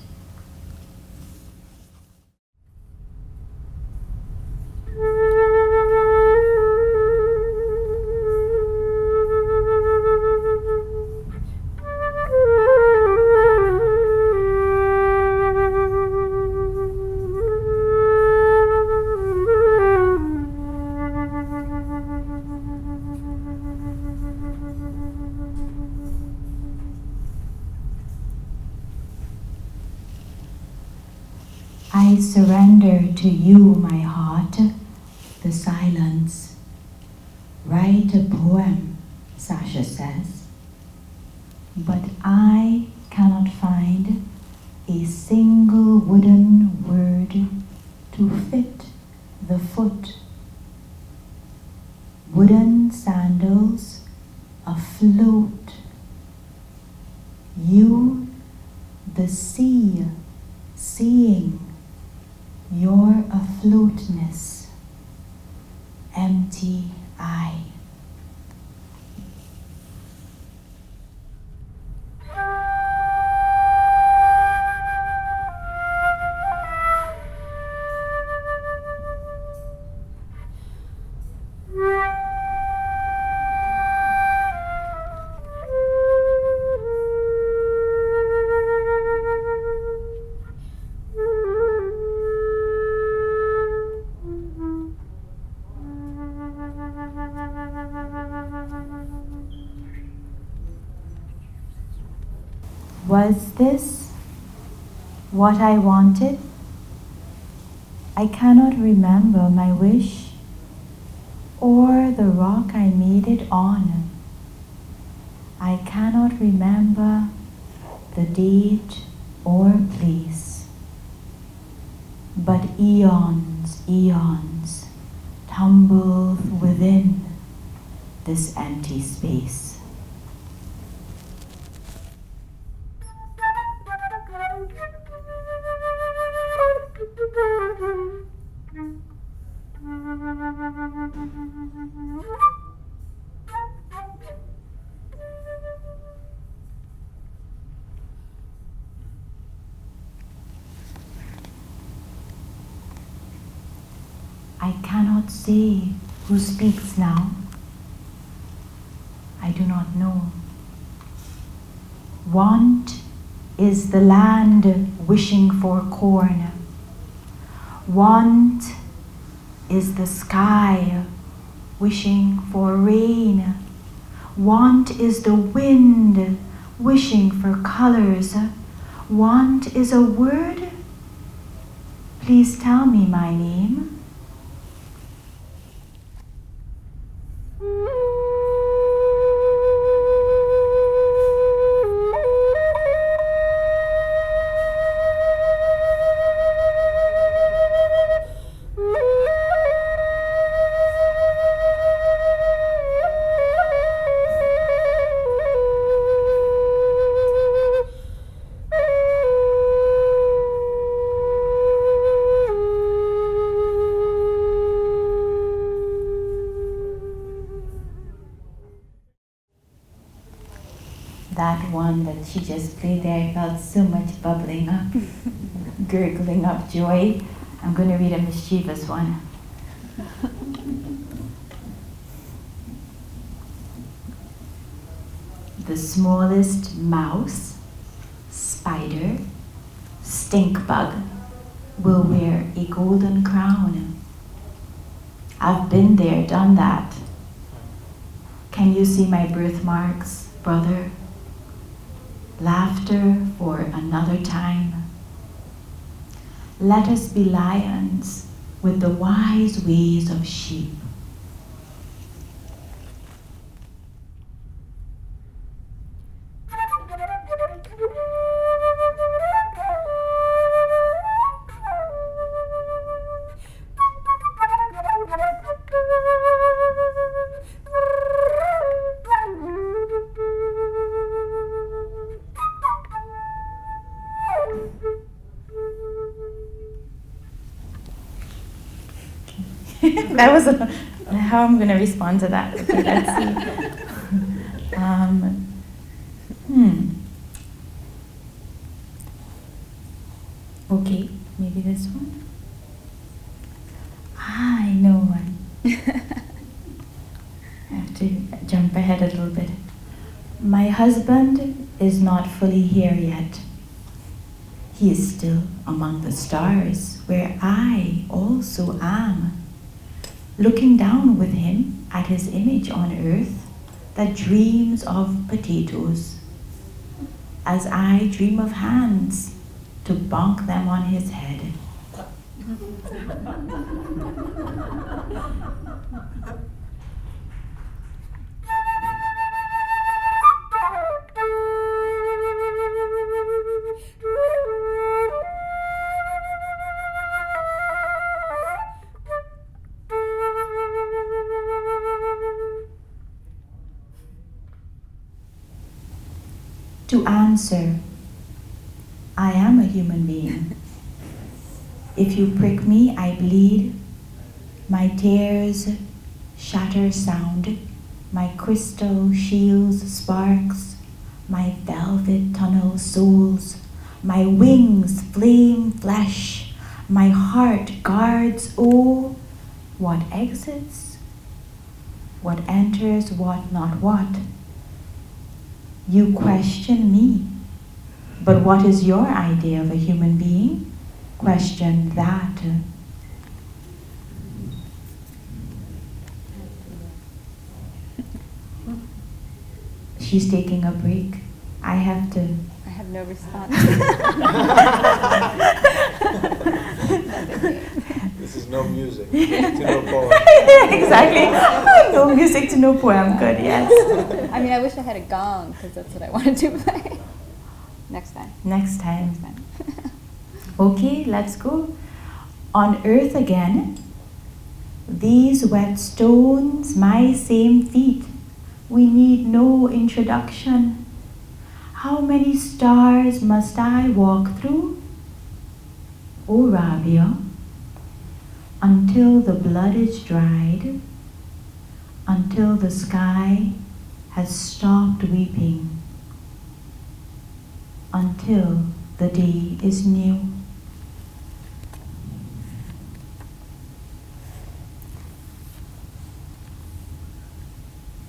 [SPEAKER 1] I surrender to you, my heart, the silence. Write a poem, Sasha says, but I cannot find a single wooden word to fit the foot. Wooden sandals afloat. You, the sea, seeing your afloatness, empty eye. Was this what I wanted? I cannot remember my wish or the rock I made it on. I cannot remember the date or place. But eons, eons tumble within this empty space. I cannot say who speaks now. I do not know. Want is the land wishing for corn. Want is the sky wishing for rain. Want is the wind wishing for colors. Want is a word. Please tell me my name. That one that she just played there, I felt so much bubbling up, gurgling up joy. I'm going to read a mischievous one. The smallest mouse, spider, stink bug will wear a golden crown. I've been there, done that. Can you see my birthmarks, brother? Laughter for another time. Let us be lions with the wise ways of sheep. That was how I'm going to respond to that. Okay, let's see. Okay, maybe this one. I know one. I have to jump ahead a little bit. My husband is not fully here yet. He is still among the stars, where I also am, looking down with him at his image on earth that dreams of potatoes, as I dream of hands to bonk them on his head. To answer, I am a human being. If you prick me, I bleed. My tears shatter sound. My crystal shields sparks. My velvet tunnel souls. My wings flame flesh. My heart guards, oh, what exits, what enters, what not what. You question me, but what is your idea of a human being? Question that. She's taking a break. I have no response.
[SPEAKER 5] This is no music to no poem.
[SPEAKER 1] Exactly. No music to no poem. Good, yes.
[SPEAKER 6] I mean, I wish I had a gong, because that's what I wanted to play. Next time.
[SPEAKER 1] Next time. Okay, let's go. On earth again, these wet stones, my same feet. We need no introduction. How many stars must I walk through? O Rabia, until the blood is dried, until the sky has stopped weeping, until the day is new.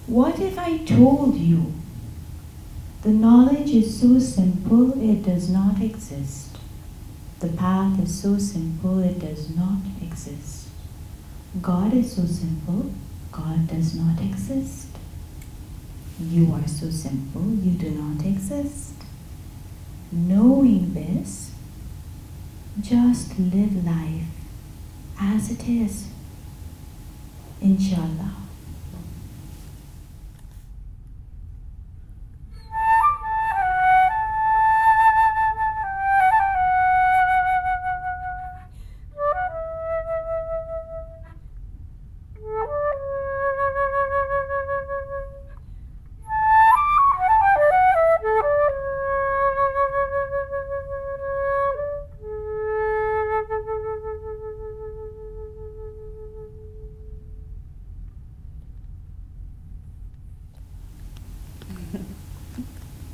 [SPEAKER 1] What if I told you the knowledge is so simple it does not exist? The path is so simple it does not exist. God is so simple, God does not exist. You are so simple, you do not exist. Knowing this, just live life as it is. Inshallah.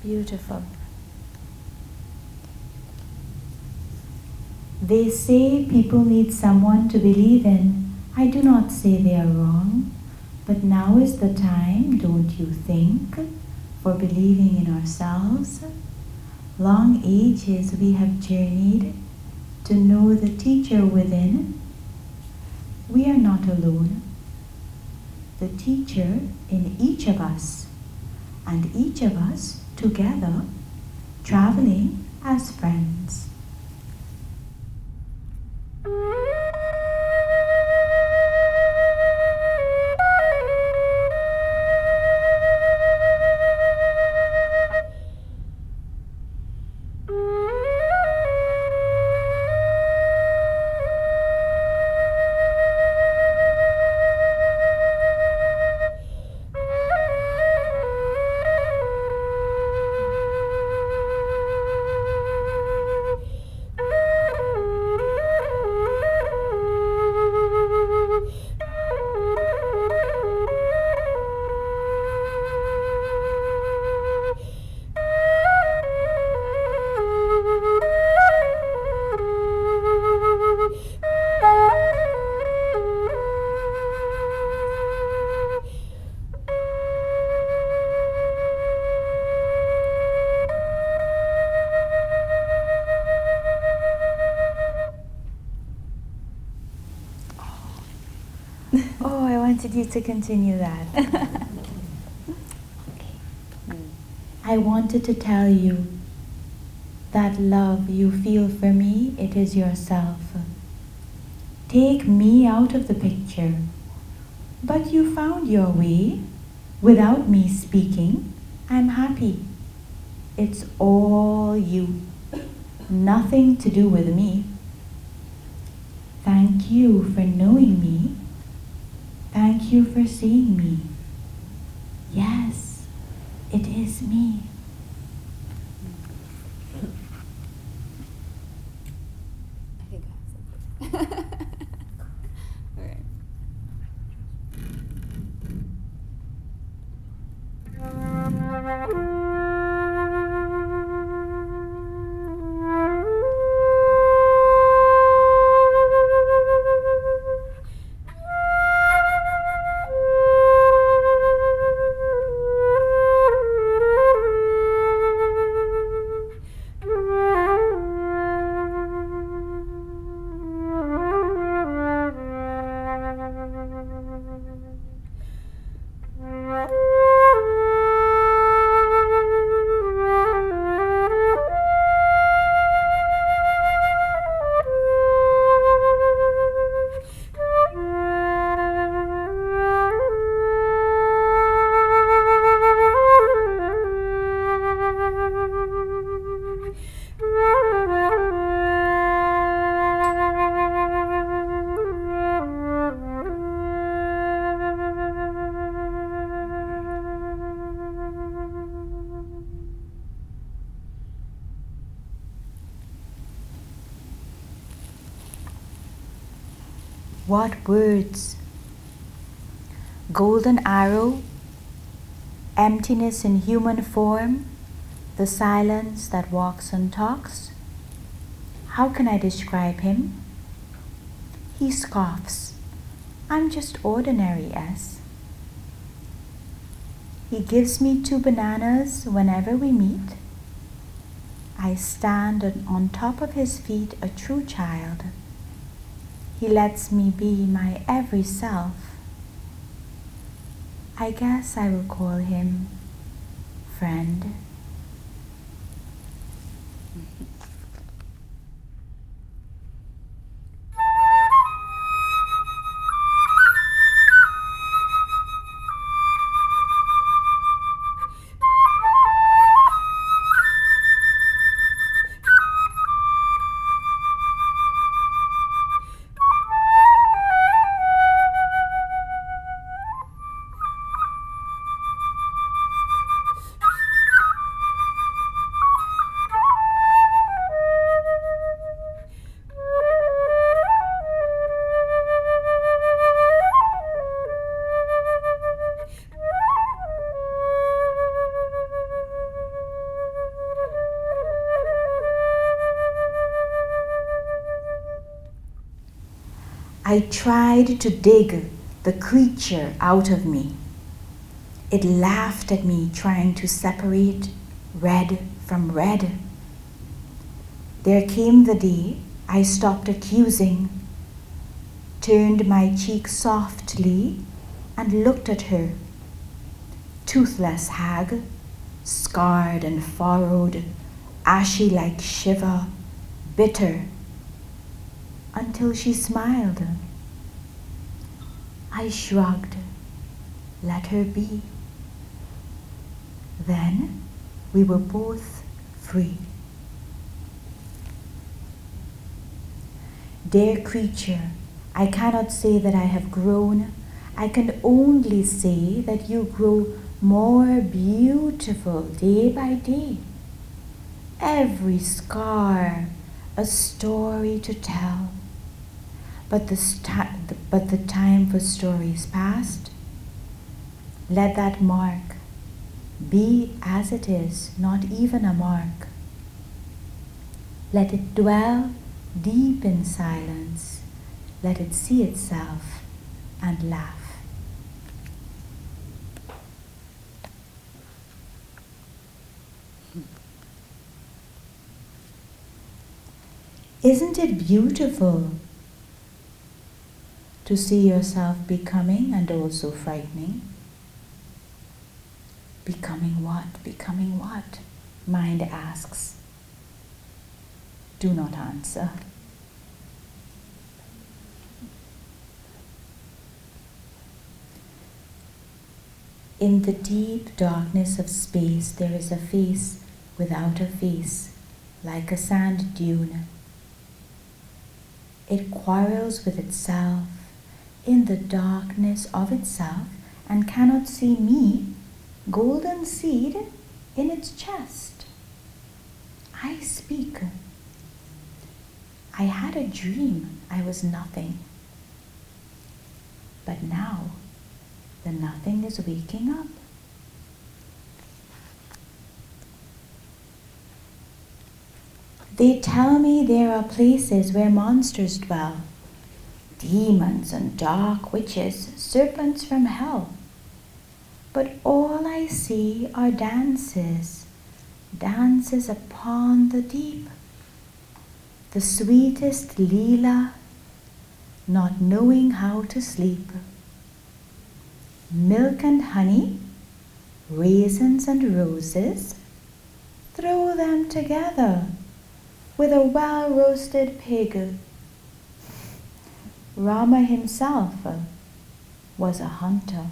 [SPEAKER 1] Beautiful. They say people need someone to believe in. I do not say they are wrong, but now is the time, don't you think, for believing in ourselves? Long ages we have journeyed to know the teacher within. We are not alone. The teacher in each of us, and each of us together, traveling as friends. Oh, I wanted you to continue that. I wanted to tell you that love you feel for me, it is yourself. Take me out of the picture. But you found your way. Without me speaking, I'm happy. It's all you. Nothing to do with me. Thank you for knowing me. Thank you for seeing me. Yes, it is me.
[SPEAKER 6] I think I have something. Okay.
[SPEAKER 1] What words? Golden arrow, emptiness in human form, the silence that walks and talks. How can I describe him? He scoffs. I'm just ordinary S. He gives me 2 bananas whenever we meet. I stand on top of his feet, a true child. He lets me be my every self. I guess I will call him friend. I tried to dig the creature out of me. It laughed at me, trying to separate red from red. There came the day I stopped accusing, turned my cheek softly and looked at her. Toothless hag, scarred and furrowed, ashy like Shiva, bitter, until she smiled. I shrugged, let her be. Then we were both free. Dear creature, I cannot say that I have grown. I can only say that you grow more beautiful day by day. Every scar a story to tell. But the time for stories past. Let that mark be as it is, not even a mark. Let it dwell deep in silence. Let it see itself and laugh. Isn't it beautiful to see yourself becoming and also frightening. Becoming what? Becoming what? Mind asks. Do not answer. In the deep darkness of space, there is a face without a face, like a sand dune. It quarrels with itself in the darkness of itself and cannot see me, golden seed in its chest. I speak. I had a dream I was nothing. But now, the nothing is waking up. They tell me there are places where monsters dwell, demons and dark witches, serpents from hell. But all I see are dances, dances upon the deep. The sweetest Leela, not knowing how to sleep. Milk and honey, raisins and roses, throw them together with a well-roasted pig. Rama himself was a hunter.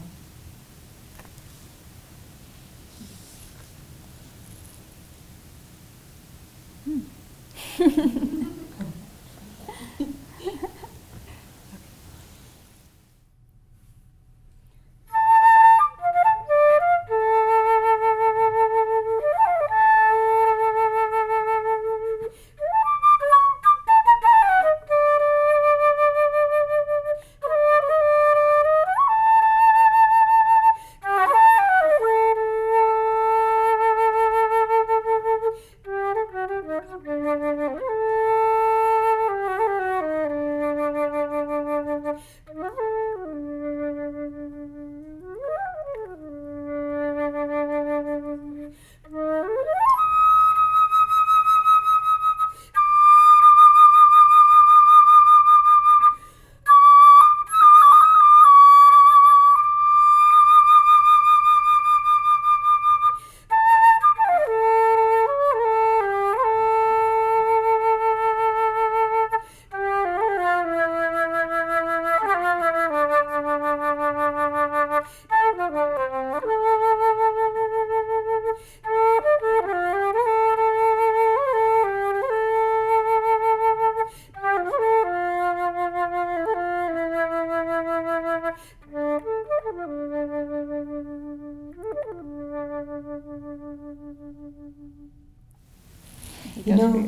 [SPEAKER 1] You know,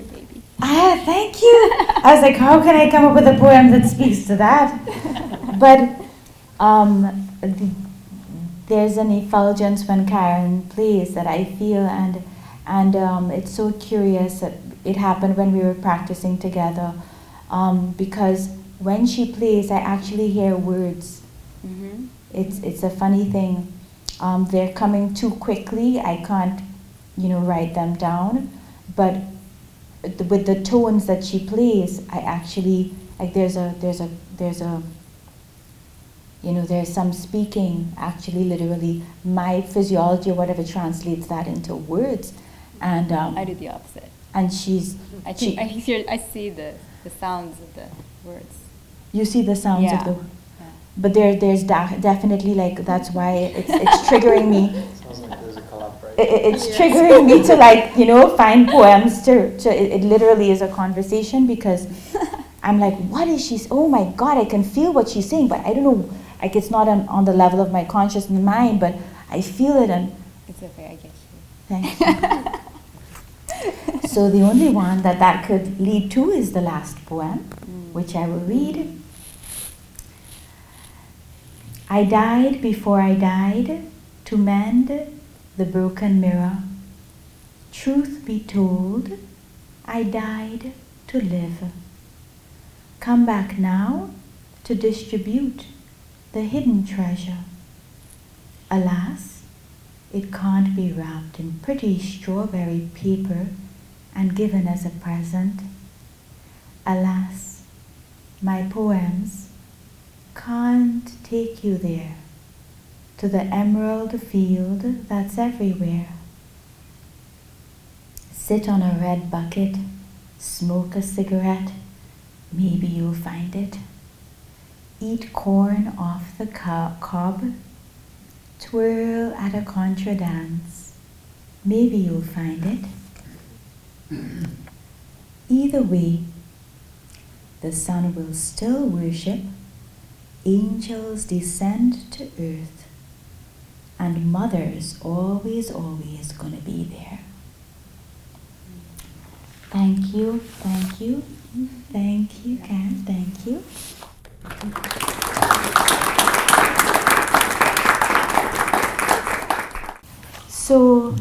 [SPEAKER 1] thank you. I was like, how can I come up with a poem that speaks to that? But there's an effulgence when Karen plays that I feel, and it's so curious that it happened when we were practicing together, because when she plays, I actually hear words. Mm-hmm. It's a funny thing. They're coming too quickly. I can't, write them down, but with the tones that she plays, I actually, like, there's some speaking, actually, literally, my physiology or whatever translates that into words, and
[SPEAKER 6] I do the opposite.
[SPEAKER 1] And
[SPEAKER 6] I see the sounds of the words.
[SPEAKER 1] You see the sounds of the.
[SPEAKER 6] Yeah.
[SPEAKER 1] But there's definitely, like, that's why it's triggering me.
[SPEAKER 5] Sounds like there's a collaboration.
[SPEAKER 1] It's triggering me to find poems it literally is a conversation, because I'm like, what is she? Oh my God, I can feel what she's saying, but I don't know. Like, it's not on the level of my conscious mind, but I feel it, and
[SPEAKER 6] it's okay. I get you.
[SPEAKER 1] Thank you. So the only one that could lead to is the last poem, which I will read. I died before I died to mend the broken mirror. Truth be told, I died to live. Come back now to distribute the hidden treasure. Alas, it can't be wrapped in pretty strawberry paper and given as a present. Alas, my poems take you there, to the emerald field that's everywhere. Sit on a red bucket, smoke a cigarette, maybe you'll find it. Eat corn off the cob, twirl at a contra dance, maybe you'll find it. Either way, the sun will still worship, angels descend to earth, and mother's always, always gonna be there. Thank you, thank you, thank you, Karen, thank you. So,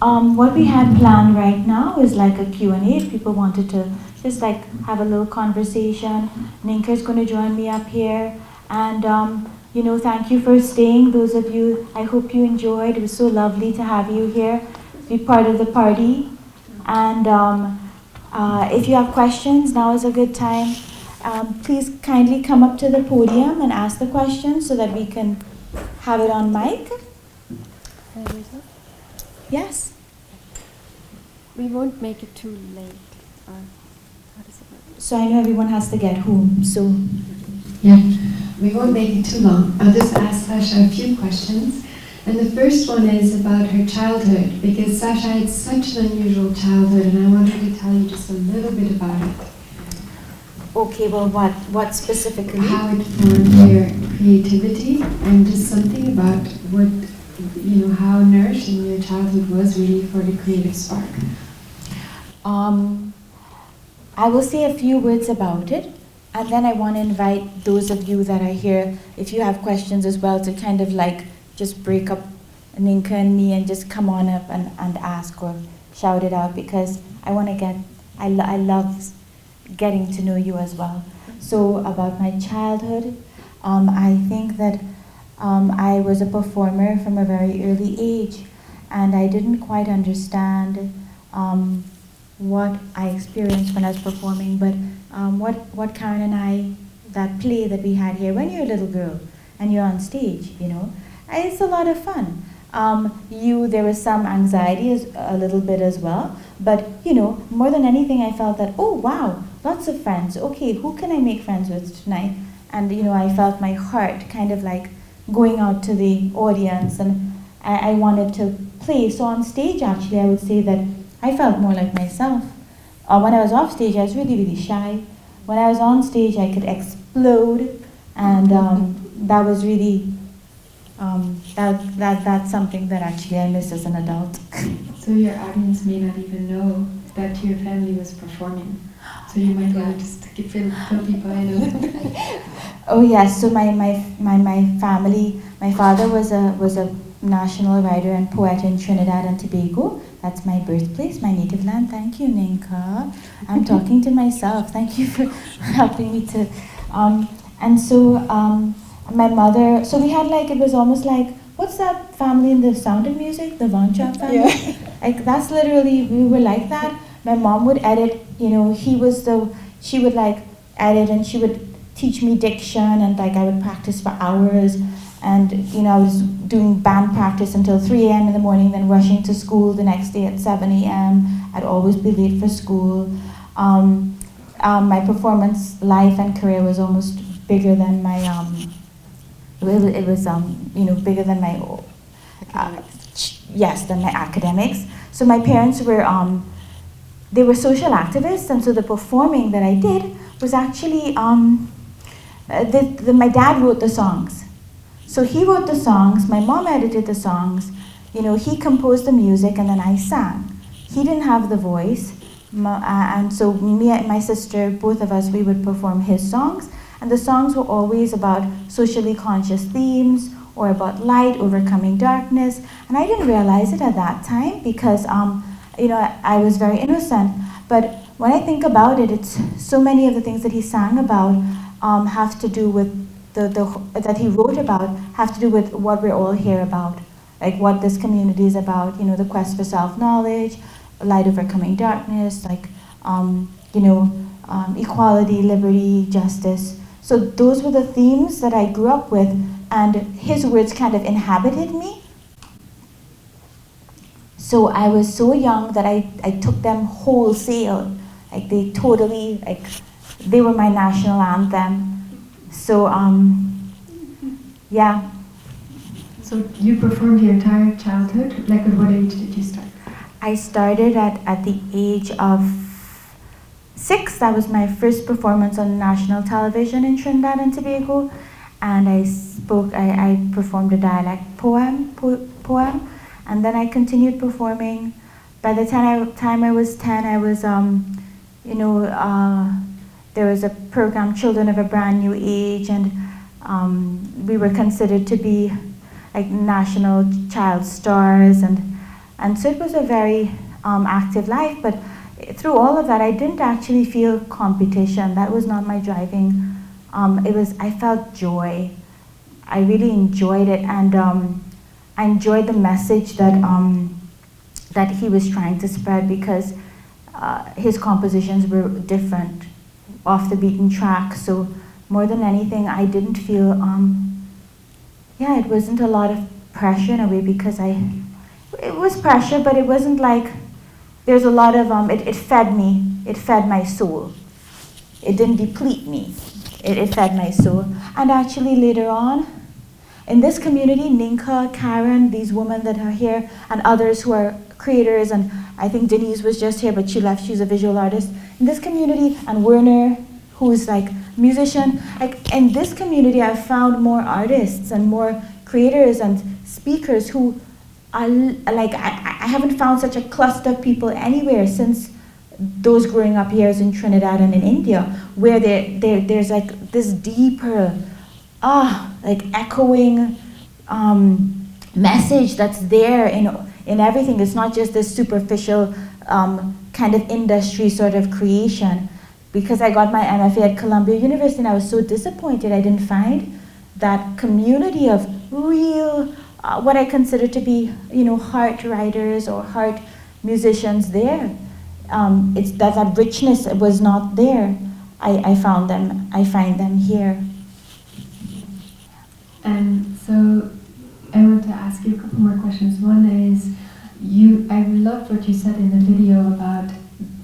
[SPEAKER 1] what we had planned right now is like a Q&A. If people wanted to just like have a little conversation, Nynke is going to join me up here. And, thank you for staying. Those of you, I hope you enjoyed. It was so lovely to have you here, be part of the party. And if you have questions, now is a good time. Please kindly come up to the podium and ask the questions so that we can have it on mic. Yes?
[SPEAKER 2] We won't make it too late. How does it work?
[SPEAKER 1] So I know everyone has to get home, so...
[SPEAKER 2] Yeah, we won't make it too long. I'll just ask Sasha a few questions. And the first one is about her childhood, because Sasha had such an unusual childhood, and I want her to tell you just a little bit about it.
[SPEAKER 1] Okay, well, what specifically?
[SPEAKER 2] How it formed your creativity, and just something about what, how nourishing your childhood was really for the creative spark.
[SPEAKER 1] I will say a few words about it, and then I want to invite those of you that are here, if you have questions as well, to kind of like just break up Nynke and me and just come on up and ask or shout it out, because I want to I love getting to know you as well. So about my childhood, I think that I was a performer from a very early age, and I didn't quite understand what I experienced when I was performing, but what Karen and I, that play that we had here, when you're a little girl and you're on stage, it's a lot of fun. There was some anxiety a little bit as well, but more than anything I felt that, oh wow, lots of friends, okay, who can I make friends with tonight? And I felt my heart kind of like going out to the audience, and I wanted to play. So on stage, actually, I would say that I felt more like myself. When I was off stage, I was really, really shy. When I was on stage, I could explode, and that was really, that's something that actually I miss as an adult.
[SPEAKER 2] So your audience may not even know that your family was performing. So you might want to just fill people in.
[SPEAKER 1] Oh yes, so my family, my father was a national writer and poet in Trinidad and Tobago. That's my birthplace, my native land. Thank you, Nynke. I'm talking to myself. Thank you for helping me to. And so my mother, so we had it was almost like, what's that family in The Sound of Music? The Von Trapp family? Yeah. That's literally, we were like that. My mom would edit, she would edit, and she would teach me diction, and I would practice for hours. And I was doing band practice until 3 a.m. in the morning, then rushing to school the next day at 7 a.m. I'd always be late for school. My performance life and career was almost bigger than my, it was bigger than my, than my academics. So my parents were, they were social activists, and so the performing that I did was actually, my dad wrote the songs. So he wrote the songs, my mom edited the songs, he composed the music, and then I sang. He didn't have the voice, and so me and my sister, both of us, we would perform his songs, and the songs were always about socially conscious themes, or about light overcoming darkness, and I didn't realize it at that time because, I was very innocent, but when I think about it, it's so many of the things that he sang about have to do with that he wrote about have to do with what we're all here about, like what this community is about, the quest for self-knowledge, light overcoming darkness, equality, liberty, justice. So those were the themes that I grew up with and his words kind of inhabited me. So I was so young that I took them wholesale. Like they totally, like they were my national anthem. So yeah.
[SPEAKER 2] So you performed your entire childhood? Like at what age did you start?
[SPEAKER 1] I started at the age of 6. That was my first performance on national television in Trinidad and Tobago. And I performed a dialect poem. And then I continued performing. By the time I was 10, I was, there was a program, Children of a Brand New Age, and we were considered to be like national child stars, and so it was a very active life. But through all of that, I didn't actually feel competition. That was not my driving. I felt joy. I really enjoyed it, and I enjoyed the message that he was trying to spread, because his compositions were different, off the beaten track. So more than anything, I didn't feel, it wasn't a lot of pressure in a way, because it was pressure, but it wasn't like, there's a lot of, it fed me, it fed my soul. It didn't deplete me, it fed my soul. And actually later on, in this community, Nynke, Karen, these women that are here, and others who are creators, and I think Denise was just here, but she left, she's a visual artist. In this community, and Werner, who's like musician, like in this community, I've found more artists and more creators and speakers who are like, I haven't found such a cluster of people anywhere since those growing up years in Trinidad and in India, where there's like this deeper, like echoing message that's there in everything. It's not just this superficial kind of industry sort of creation. Because I got my MFA at Columbia University, and I was so disappointed I didn't find that community of real, what I consider to be, heart writers or heart musicians there. It's that richness was not there. I find them here.
[SPEAKER 2] And so I want to ask you a couple more questions. One is, I loved what you said in the video about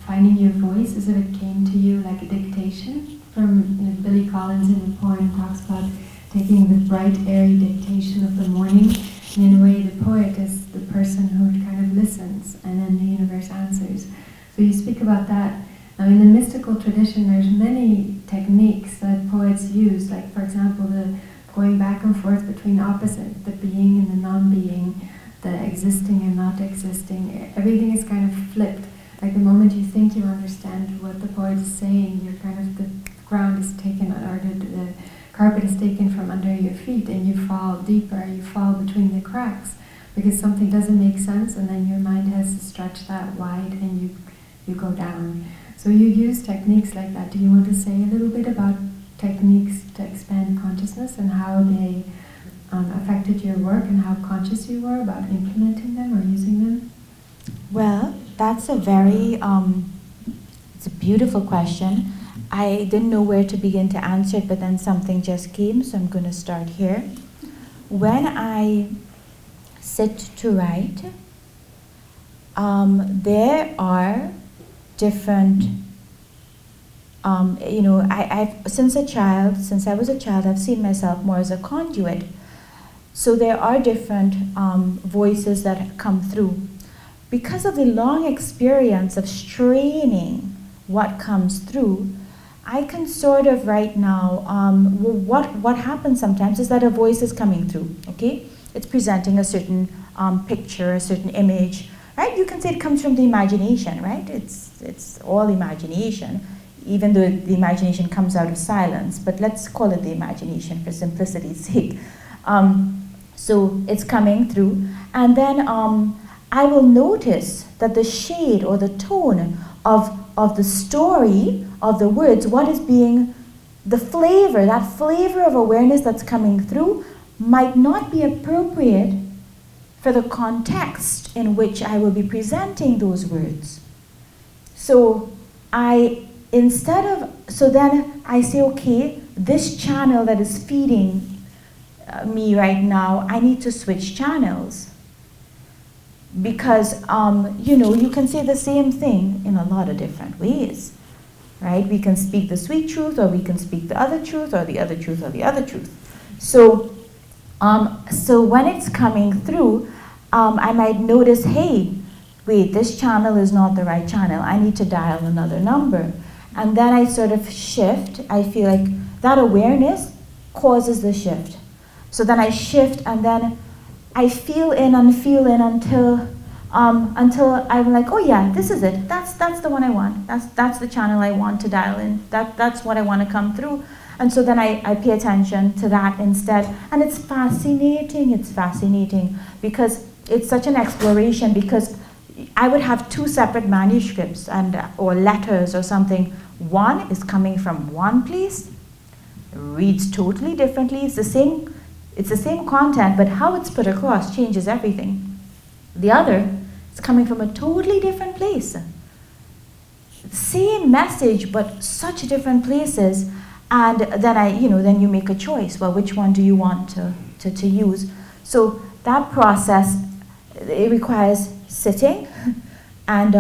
[SPEAKER 2] finding your voice as if it came to you like a dictation. From Billy Collins in the poem talks about taking the bright, airy dictation of the morning. And in a way, the poet is the person who kind of listens, and then the universe answers. So you speak about that. Now, in the mystical tradition, there's many techniques that poets use, like, for example, the going back and forth between opposite, the being and the non-being, the existing and not existing. Everything is kind of flipped. Like the moment you think you understand what the poet is saying, you're kind of, the ground is taken, or the carpet is taken from under your feet, and you fall deeper, you fall between the cracks, because something doesn't make sense, and then your mind has to stretch that wide, and you go down. So you use techniques like that. Do you want to say a little bit about techniques to expand consciousness and how they affected your work, and how conscious you were about implementing them or using them?
[SPEAKER 1] Well, that's a very, it's a beautiful question. I didn't know where to begin to answer it, but then something just came, so I'm going to start here. When I sit to write, there are different, I've since I was a child, I've seen myself more as a conduit. So there are different voices that come through. Because of the long experience of straining what comes through, I can sort of right now, what happens sometimes is that a voice is coming through, okay? It's presenting a certain picture, a certain image, right? You can say it comes from the imagination, right? It's all imagination, even though the imagination comes out of silence, but let's call it the imagination for simplicity's sake. So it's coming through, and then I will notice that the shade or the tone of the story, of the words, what is being, the flavor, that flavor of awareness that's coming through might not be appropriate for the context in which I will be presenting those words. So then I say, okay, this channel that is feeding me right now, I need to switch channels. Because, you know, you can say the same thing in a lot of different ways, right? We can speak the sweet truth, or we can speak the other truth, or the other truth, or the other truth. So, so when it's coming through, I might notice, hey, wait, this channel is not the right channel. I need to dial another number. And then I sort of shift. I feel like that awareness causes the shift. So then I shift, and then I feel in until I'm like, oh yeah, this is it. That's the one I want. That's the channel I want to dial in. That's what I want to come through. And so then I pay attention to that instead. And it's fascinating. It's fascinating because it's such an exploration, because I would have two separate manuscripts or letters or something. One is coming from one place, reads totally differently. It's the same content, but how it's put across changes everything. The other is coming from a totally different place. Same message, but such different places. And then then you make a choice. Well, which one do you want to use? So that process, it requires sitting and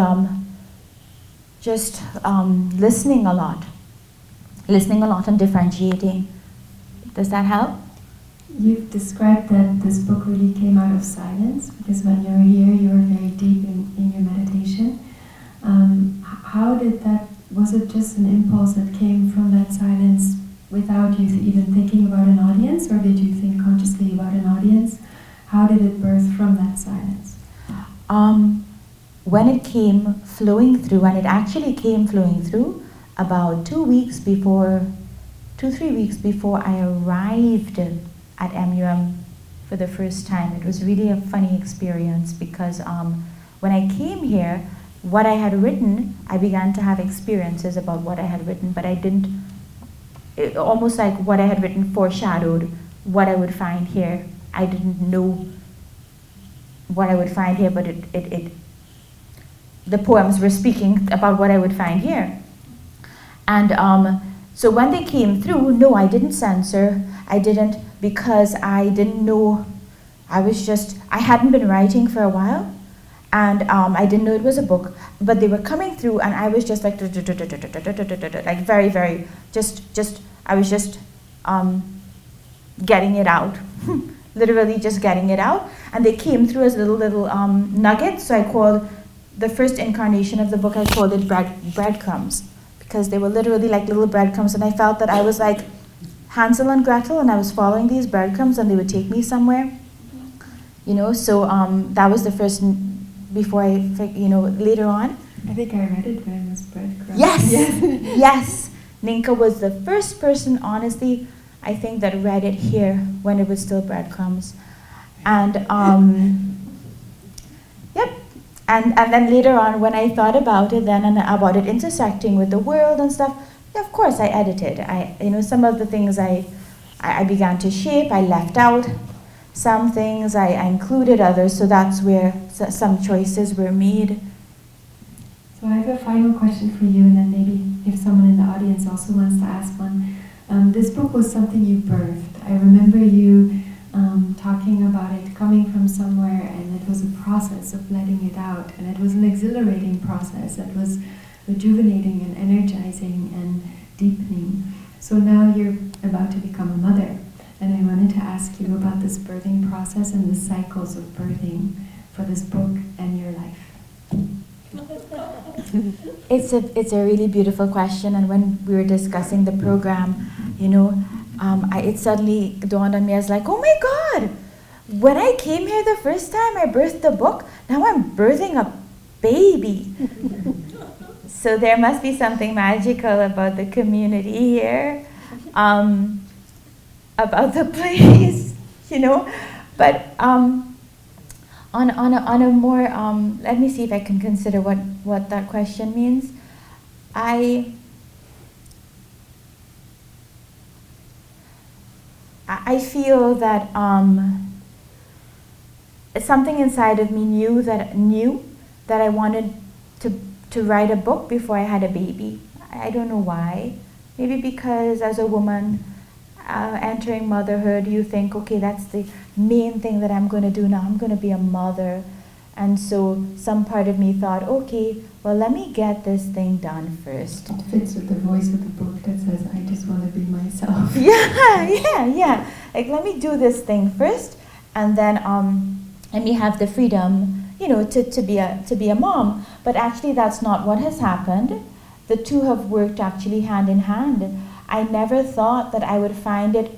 [SPEAKER 1] just listening a lot and differentiating. Does that help?
[SPEAKER 2] You've described that this book really came out of silence, because when you're here, you're very deep in your meditation. How did that, was it just an impulse that came from that silence without you even thinking about an audience, or did you think consciously about an audience? How did it birth from that silence?
[SPEAKER 1] When it came flowing through, and it actually came flowing through about 3 weeks before I arrived at MUM for the first time. It was really a funny experience, because when I came here, what I had written, I began to have experiences about what I had written, but I didn't, almost like what I had written foreshadowed what I would find here. I didn't know what I would find here, but the poems were speaking about what I would find here. And so when they came through, no, I didn't censor. I didn't, because I didn't know. I hadn't been writing for a while, and I didn't know it was a book, but they were coming through, and I was just like, like very, very, I was just getting it out, literally just getting it out, and they came through as little nuggets. So I called the first incarnation of the book, I called it breadcrumbs, because they were literally like little breadcrumbs, and I felt that I was like Hansel and Gretel, and I was following these breadcrumbs, and they would take me somewhere, So that was the first. Before later on.
[SPEAKER 2] I think I read it when it was breadcrumbs.
[SPEAKER 1] Yes, yes. Nynke was the first person, honestly, I think, that read it here when it was still breadcrumbs. And yep. And then later on, when I thought about it then and about it intersecting with the world and stuff, yeah, of course I edited. Some of the things I began to shape, I left out. Some things I included, others, so that's where some choices were made.
[SPEAKER 2] So I have a final question for you, and then maybe if someone in the audience also wants to ask one. This book was something you birthed. I remember you talking about it coming from somewhere, and it was a process of letting it out, and it was an exhilarating process. It was rejuvenating and energizing and deepening. So now you're about to become a mother. And I wanted to ask you about this birthing process and the cycles of birthing for this book and your life.
[SPEAKER 1] It's a really beautiful question, and when we were discussing the program, it suddenly dawned on me as like, oh my God, when I came here the first time, I birthed the book. Now I'm birthing a baby. So there must be something magical about the community here. About the place, but on a more, let me see if I can consider what that question means. I feel that something inside of me knew that I wanted to write a book before I had a baby. I don't know why. Maybe because as a woman, entering motherhood, you think, okay, that's the main thing that I'm going to do now. I'm going to be a mother. And so some part of me thought, okay, well, let me get this thing done first.
[SPEAKER 2] It fits with the voice of the book that says, I just want to be myself.
[SPEAKER 1] Yeah. Like, let me do this thing first, and then let me have the freedom, to be a mom. But actually, that's not what has happened. The two have worked actually hand in hand. I never thought that I would find it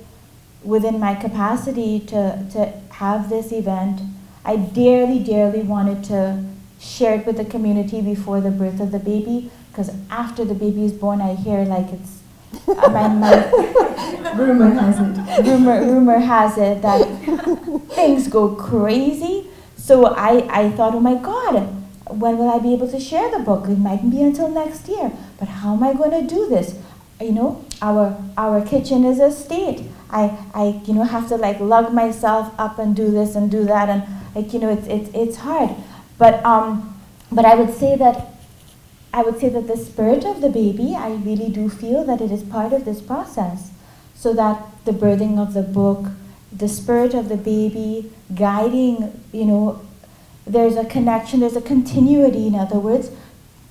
[SPEAKER 1] within my capacity to have this event. I dearly wanted to share it with the community before the birth of the baby, because after the baby is born, I hear like it's
[SPEAKER 2] rumor has it.
[SPEAKER 1] Rumor has it that things go crazy. So I thought, oh my God, when will I be able to share the book? It mightn't be until next year. But how am I going to do this? Our kitchen is a state. I have to like lug myself up and do this and do that, and it's hard. But I would say that the spirit of the baby, I really do feel that it is part of this process. So that the birthing of the book, the spirit of the baby guiding, there's a connection, there's a continuity, in other words.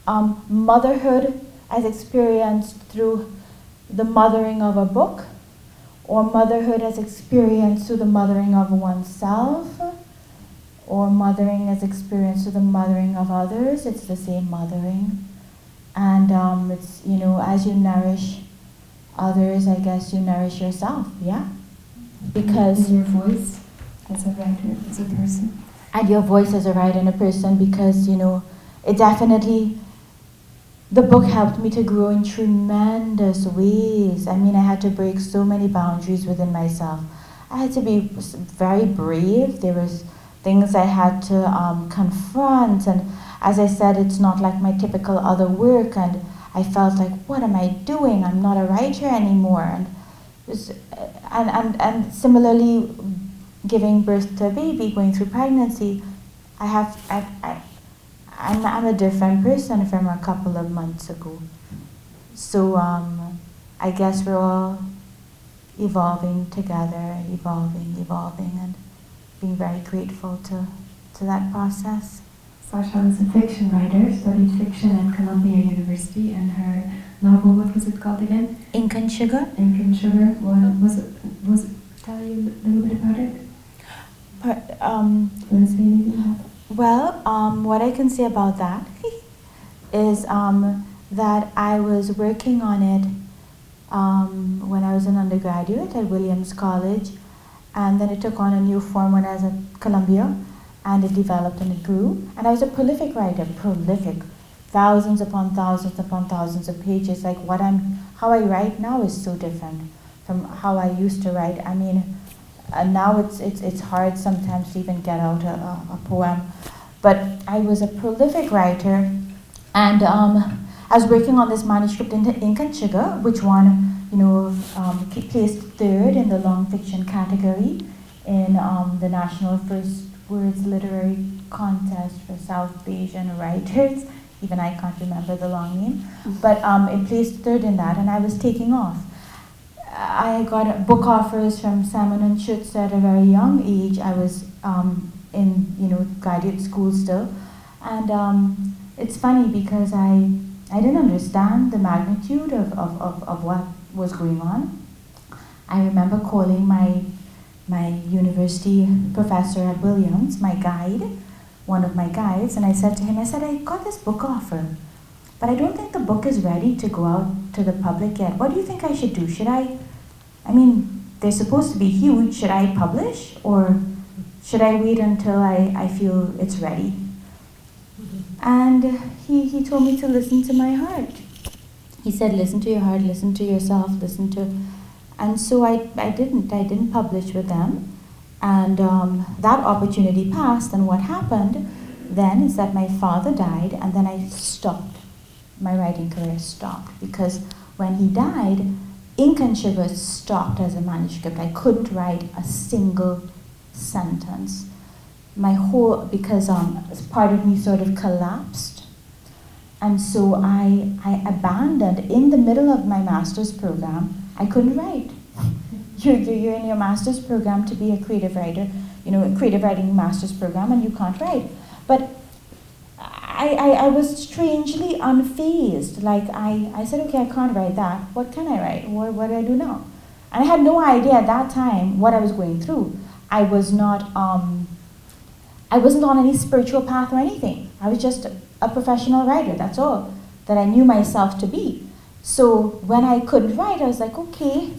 [SPEAKER 1] Motherhood as experienced through the mothering of a book, or motherhood as experienced through the mothering of oneself, or mothering as experienced through the mothering of others. It's the same mothering. And it's, as you nourish others, I guess you nourish yourself, yeah? Because
[SPEAKER 2] your voice as a writer, as a person.
[SPEAKER 1] And your voice as a writer and a person, because, it definitely, the book helped me to grow in tremendous ways. I mean, I had to break so many boundaries within myself. I had to be very brave. There was things I had to confront, and as I said, it's not like my typical other work, and I felt like, what am I doing? I'm not a writer anymore. And similarly, giving birth to a baby, going through pregnancy, I'm a different person from a couple of months ago. So I guess we're all evolving together, evolving, and being very grateful to that process.
[SPEAKER 2] Sasha was a fiction writer, studied fiction at Columbia University, and her novel, what was it called again?
[SPEAKER 1] Ink and Sugar.
[SPEAKER 2] Ink and Sugar. What was it? Tell you a little bit about it. Want to say anything?
[SPEAKER 1] Well, what I can say about that is that I was working on it when I was an undergraduate at Williams College, and then it took on a new form when I was at Columbia, and it developed and it grew. And I was a prolific writer, thousands upon thousands of pages. Like how I write now is so different from how I used to write. I mean, now it's hard sometimes to even get out a poem. But I was a prolific writer, and I was working on this manuscript in Ink and Sugar, which won, placed third in the long fiction category in the National First Words Literary Contest for South Asian Writers. Even I can't remember the long name. But it placed third in that, and I was taking off. I got book offers from Sammons and Schutz at a very young age. I was in graduate school still, and it's funny because I didn't understand the magnitude of what was going on. I remember calling my university professor at Williams, one of my guides, and I said to him, I got this book offer, but I don't think the book is ready to go out to the public yet. What do you think I should do? They're supposed to be huge. Should I publish, or should I wait until I feel it's ready? And he told me to listen to my heart. He said, listen to your heart, listen to yourself, and so I didn't publish with them. And that opportunity passed, and what happened then is that my father died, and then I stopped. My writing career stopped, because when he died, Ink and Sugar stopped as a manuscript. I couldn't write a single sentence. Because part of me sort of collapsed. And so I abandoned, in the middle of my master's program, I couldn't write. you're in your master's program to be a creative writer, a creative writing master's program, and you can't write. But I was strangely unfazed. Like I said, okay, I can't write that. What can I write? What do I do now? And I had no idea at that time what I was going through. I wasn't on any spiritual path or anything. I was just a professional writer, that's all that I knew myself to be. So when I couldn't write, I was like, okay,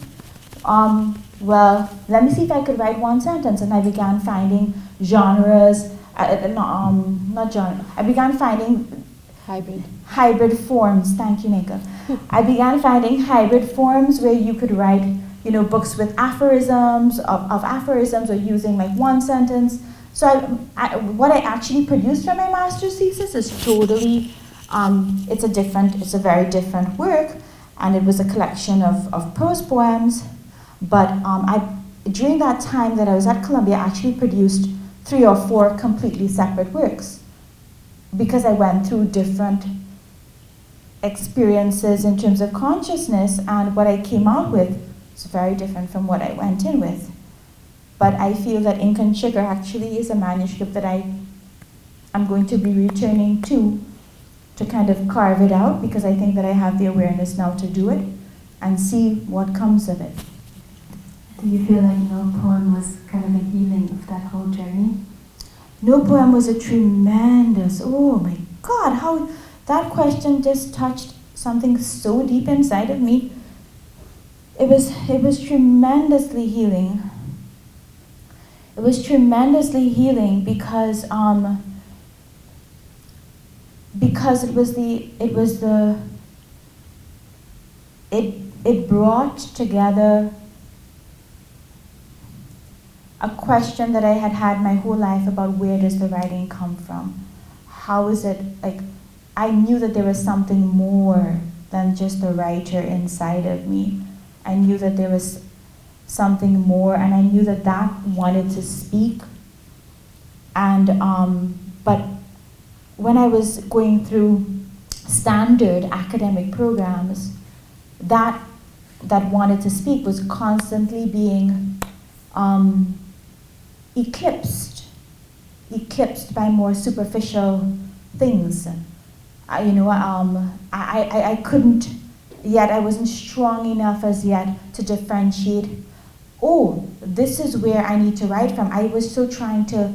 [SPEAKER 1] well, let me see if I could write one sentence. And I began finding genres, not genre, I began finding hybrid forms. Thank you, Nynke. I began finding hybrid forms where you could write, books with aphorisms, of aphorisms, or using like one sentence. So what I actually produced for my master's thesis is totally, it's a very different work, and it was a collection of prose poems. But during that time that I was at Columbia, I actually produced 3 or 4 completely separate works, because I went through different experiences in terms of consciousness, and what I came out with is very different from what I went in with. But I feel that Ink and Sugar actually is a manuscript that I'm going to be returning to kind of carve it out, because I think that I have the awareness now to do it and see what comes of it.
[SPEAKER 4] Do you feel like no poem was kind of a healing of that whole journey?
[SPEAKER 1] No poem was a tremendous, oh my God, how that question just touched something so deep inside of me. It was tremendously healing. It was tremendously healing because it brought together a question that I had my whole life about where does the writing come from? How is it, like, I knew that there was something more than just the writer inside of me. I knew that there was something more, and I knew that wanted to speak. And but when I was going through standard academic programs, that wanted to speak was constantly being eclipsed by more superficial things. I couldn't yet, I wasn't strong enough as yet to differentiate, oh, this is where I need to write from. I was still trying to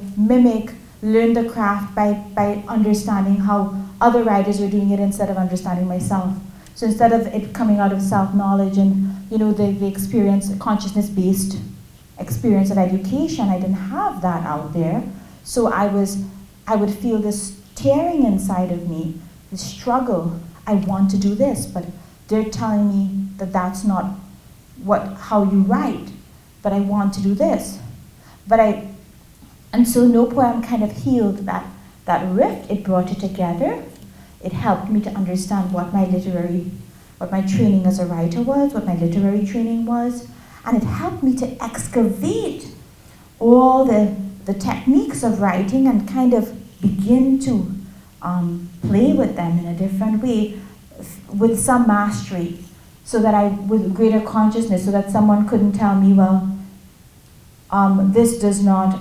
[SPEAKER 1] learn the craft by understanding how other writers were doing it instead of understanding myself. So instead of it coming out of self-knowledge and the experience, consciousness-based experience of education, I didn't have that out there. So I would feel this tearing inside of me, this struggle. I want to do this, but they're telling me that that's not how you write, but I want to do this. And so no poem kind of healed that rift. It brought it together. It helped me to understand what my training as a writer was, what my literary training was, and it helped me to excavate all the techniques of writing and kind of begin to play with them in a different way, with some mastery, so that with greater consciousness, so that someone couldn't tell me, well, this does not,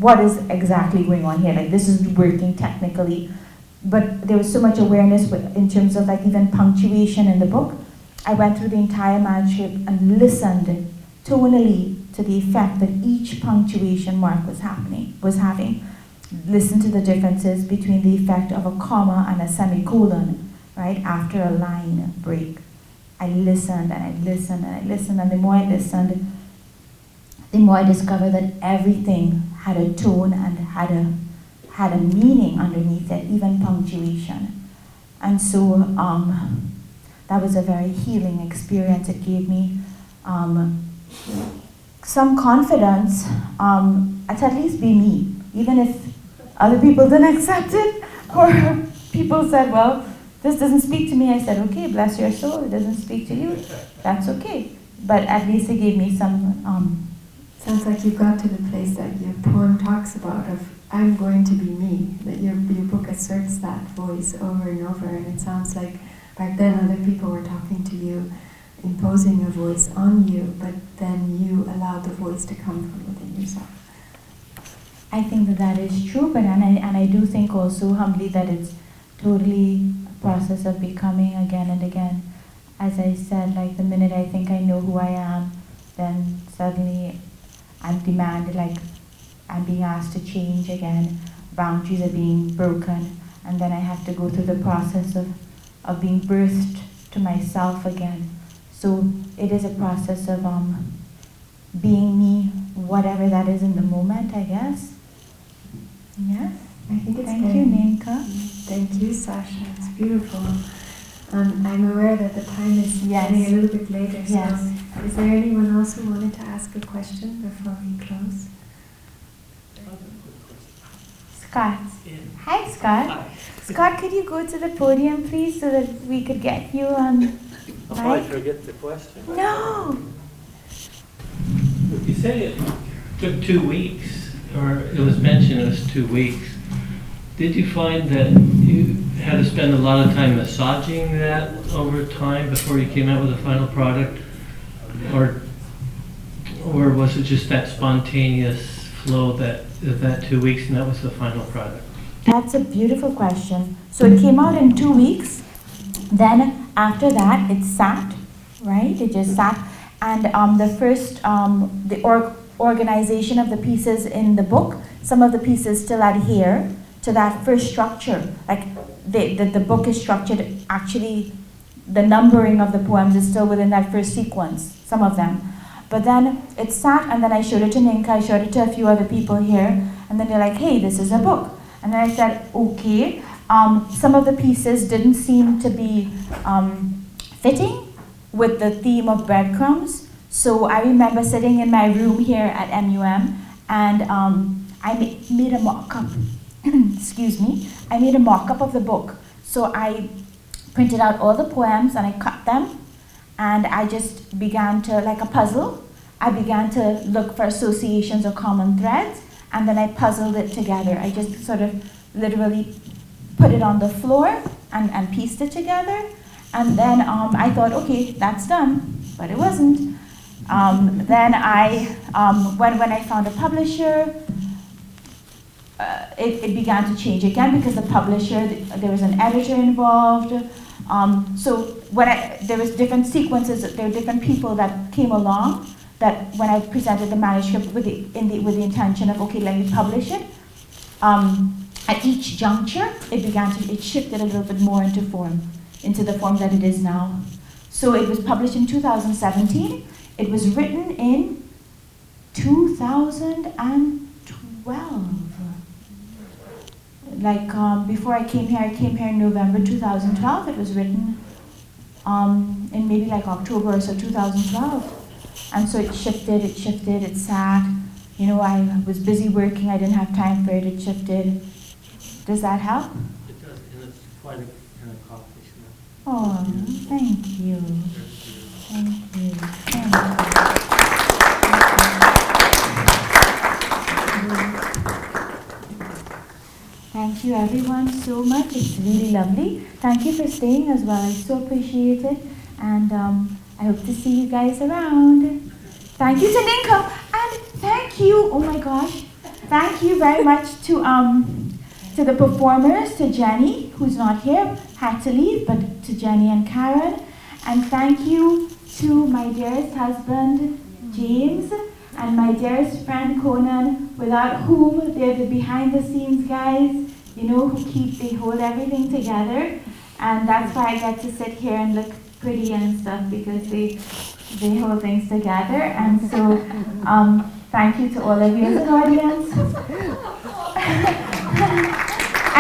[SPEAKER 1] what is exactly going on here? Like, this is working technically. But there was so much awareness in terms of even punctuation in the book. I went through the entire manuscript and listened tonally to the effect that each punctuation mark was having. Listened to the differences between the effect of a comma and a semicolon, right, after a line break. I listened and I listened and I listened, and the more I listened, the more I discovered that everything had a tone and had a meaning underneath it, even punctuation. And so that was a very healing experience. It gave me some confidence to at least be me, even if other people didn't accept it, or people said, well, this doesn't speak to me. I said, okay, bless your soul, it doesn't speak to you, that's okay. But at least it gave me some...
[SPEAKER 2] Sounds like you got to the place that your poem talks about of, I'm going to be me, that your book asserts that voice over and over, and it sounds like back then other people were talking to you imposing a voice on you, but then you allow the voice to come from within yourself.
[SPEAKER 1] I think that is true, but and I do think also humbly that it's totally a process of becoming again and again. As I said, like the minute I think I know who I am, then suddenly I'm demanded, like I'm being asked to change again, boundaries are being broken, and then I have to go through the process of being birthed to myself again. So it is a process of being me, whatever that is in the moment, I guess. Yes,
[SPEAKER 2] I think it's
[SPEAKER 1] thank
[SPEAKER 2] very,
[SPEAKER 1] you, Nynke.
[SPEAKER 2] Thank you, Sasha. It's beautiful. I'm aware that the time is getting a little bit later, so is there anyone else who wanted to ask a question before we close?
[SPEAKER 1] Scott. Hi, Scott. Hi. Scott, could you go to the podium, please, so that we could get you on?
[SPEAKER 7] I'll probably forget the question.
[SPEAKER 1] No.
[SPEAKER 7] You say it took 2 weeks, or it was mentioned it was 2 weeks. Did you find that you had to spend a lot of time massaging that over time before you came out with a final product? Or was it just that spontaneous flow that 2 weeks and that was the final product?
[SPEAKER 1] That's a beautiful question. So it came out in 2 weeks. Then after that, it sat, right? It just sat. And the first, organization of the pieces in the book, some of the pieces still adhere to that first structure. Like the book is structured, actually, the numbering of the poems is still within that first sequence, some of them. But then it sat, and then I showed it to Nynke, I showed it to a few other people here, and then they're like, hey, this is a book. And then I said, okay. Some of the pieces didn't seem to be fitting with the theme of breadcrumbs. So I remember sitting in my room here at MUM, and I made a mock-up. Excuse me. I made a mock-up of the book. So I printed out all the poems and I cut them, and I just began to, like a puzzle, I began to look for associations or common threads, and then I puzzled it together. I just sort of literally put it on the floor and pieced it together. And then I thought, okay, that's done, but it wasn't. Then when I found a publisher, it began to change again because the publisher, there was an editor involved. So there was different sequences, there were different people that came along that when I presented the manuscript with the intention of, okay, let me publish it. At each juncture, it shifted a little bit more into the form that it is now. So it was published in 2017. It was written in 2012. Like before I came here in November 2012. It was written in maybe like October or so 2012. And so it shifted, it sat. You know, I was busy working, I didn't have time for it, it shifted. Does that help?
[SPEAKER 7] It does, and it's quite an accomplishment.
[SPEAKER 1] Oh, thank you. Thank you. Thank you. Thank you everyone so much. It's really lovely. Thank you for staying as well. I so appreciate it. And I hope to see you guys around. Thank you to Nynke. And thank you, oh my gosh. Thank you very much to the performers, to Jenny, who's not here, had to leave, but to Jenny and Karen. And thank you to my dearest husband, James, and my dearest friend, Conan, without whom they're the behind-the-scenes guys, you know, they hold everything together. And that's why I get to sit here and look pretty and stuff, because they hold things together. And so, thank you to all of you as an audience.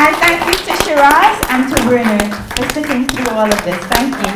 [SPEAKER 1] And thank you to Shiraz and to Werner for sitting through all of this. Thank you.